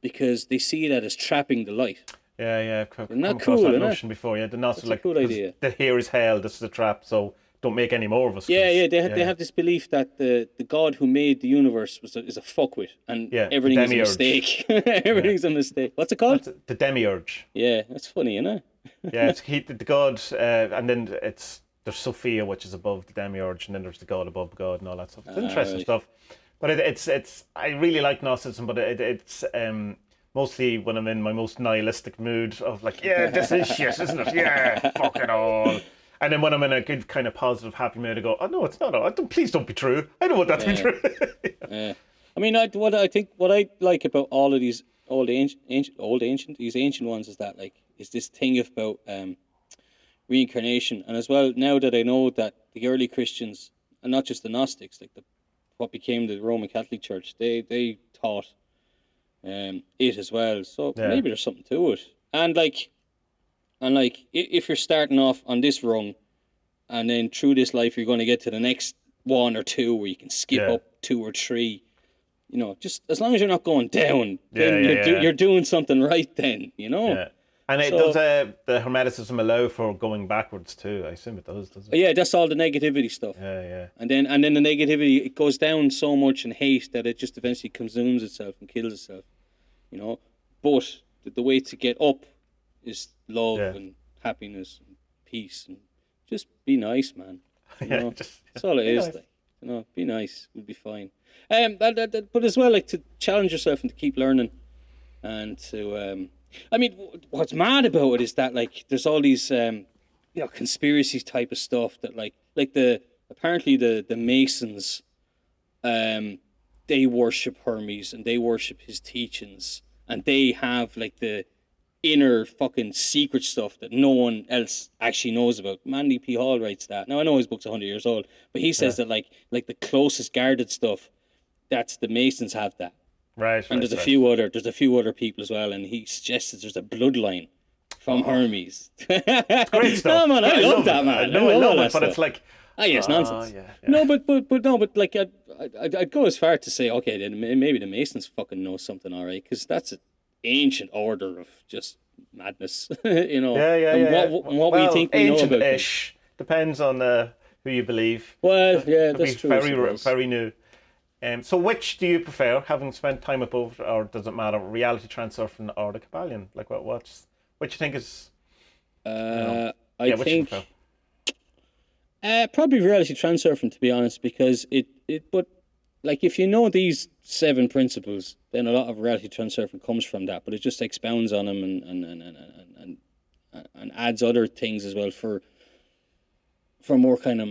because they see that as trapping the light. Yeah. I've come not across cool, that notion before. Yeah, the Gnostics like, a cool idea. That here is hell. This is a trap. So don't make any more of us. Yeah. They have this belief that the God who made the universe is a fuckwit, and everything is a mistake. Everything's a mistake. What's it called? That's the demiurge. Yeah, that's funny, isn't it? Yeah, it's the god, and then there's Sophia, which is above the demiurge, and then there's the god above God and all that stuff. It's interesting stuff. But it's I really like Gnosticism, but it's mostly when I'm in my most nihilistic mood of like, this is shit, isn't it? Yeah, fuck it all. And then when I'm in a good kind of positive, happy mood, I go, oh no, it's not. Please don't be true. I don't want that to be true. Yeah. I mean, what I like about all of these ancient ones is that, like, is this thing about reincarnation, and as well, now that I know that the early Christians, and not just the Gnostics, like what became the Roman Catholic Church, they taught it as well. So maybe there's something to it. And if you're starting off on this rung, and then through this life you're going to get to the next 1 or 2 where you can skip up 2 or 3. You know, just as long as you're not going down, then you're doing something right. Then, you know. Yeah. And does the Hermeticism allow for going backwards too? I assume it does, doesn't it? Yeah, that's all the negativity stuff. Yeah. And then the negativity, it goes down so much in hate that it just eventually consumes itself and kills itself. You know, but the way to get up is love and happiness and peace, and just be nice, man. You know? That's all it is. Nice. Like, you know, be nice, we'll be fine. But as well, like, to challenge yourself and to keep learning, and to I mean, what's mad about it is that, like, there's all these conspiracy type of stuff that like the apparently the Masons, they worship Hermes and they worship his teachings, and they have like the inner fucking secret stuff that no one else actually knows about. Mandy P. Hall writes that. Now I know his book's 100 years old, but he says that like the closest guarded stuff, that's the Masons have that. Right. And there's a few other people as well, and he suggests that there's a bloodline from Hermes. Great stuff. No, man, I love that, man. I love that it, but it's like, yes, nonsense. yeah. No, but like I'd go as far to say, okay, then maybe the Masons fucking know something, all right, because that's an ancient order of just madness, you know. What we think we know about them. Ancient-ish. Depends on who you believe. Well, yeah, that's true. Very new. So which do you prefer, having spent time at both, or does it matter, reality transurfing or the Kybalion? Like, what you think is... I think probably reality transurfing, to be honest, because but like if you know these 7 principles, then a lot of reality transurfing comes from that, but it just expounds on them and adds other things as well for more kind of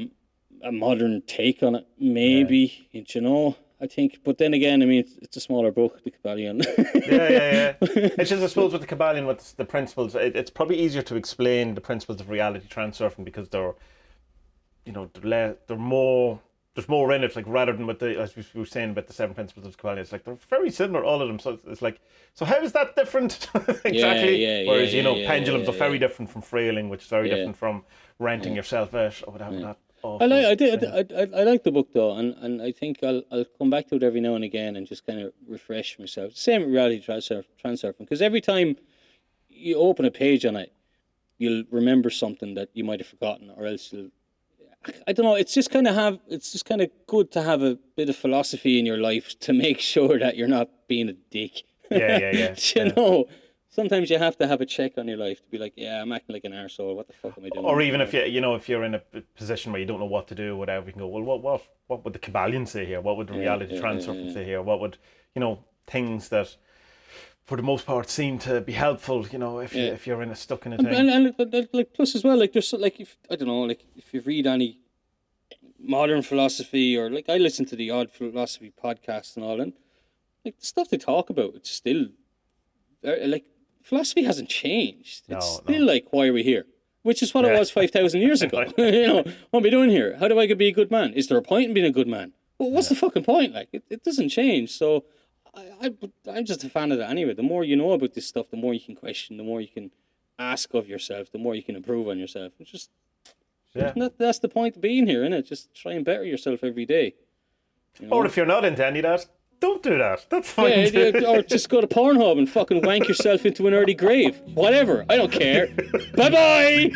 a modern take on it, maybe, you know, I think. But then again, I mean, it's a smaller book, the Kybalion. yeah. It's just, I suppose, with the Kybalion, with the principles, it's probably easier to explain the principles of reality transurfing because they're, you know, they're more, there's more in it, like, rather than with the, as we were saying about the 7 principles of Kybalion, it's like, they're very similar, all of them, so it's like, so how is that different? Exactly. Whereas, you know, pendulums are very different from frailing, which is very different from renting yourself out or whatever that. I like the book though, and I think I'll come back to it every now and again and just kind of refresh myself. Same with reality transurfing, because every time you open a page on it, you'll remember something that you might have forgotten, or else you'll. I don't know. It's just kind of good to have a bit of philosophy in your life to make sure that you're not being a dick. Yeah. You know. Sometimes you have to have a check on your life to be like, yeah, I'm acting like an arsehole. What the fuck am I doing? Or even if if you're in a position where you don't know what to do, or whatever, you can go, well, what would the Kybalion say here? What would the reality transurfing say here? What would, things that, for the most part, seem to be helpful, if you're stuck in a thing. And like plus as well, like there's like if you read any modern philosophy, or like I listen to the odd philosophy podcasts and all, and like the stuff they talk about, it's still like. Philosophy hasn't changed. It's still like, why are we here? Which is what it was 5,000 years ago. What am I doing here? How do I be a good man? Is there a point in being a good man? Well, what's the fucking point? Like, it doesn't change. So I'm just a fan of that anyway. The more you know about this stuff, the more you can question, the more you can ask of yourself, the more you can improve on yourself. It's just, that's the point of being here, isn't it? Just try and better yourself every day. Or if you're not into any of that, don't do that. That's fine. Or just go to Pornhub and fucking wank yourself into an early grave. Whatever. I don't care. Bye-bye!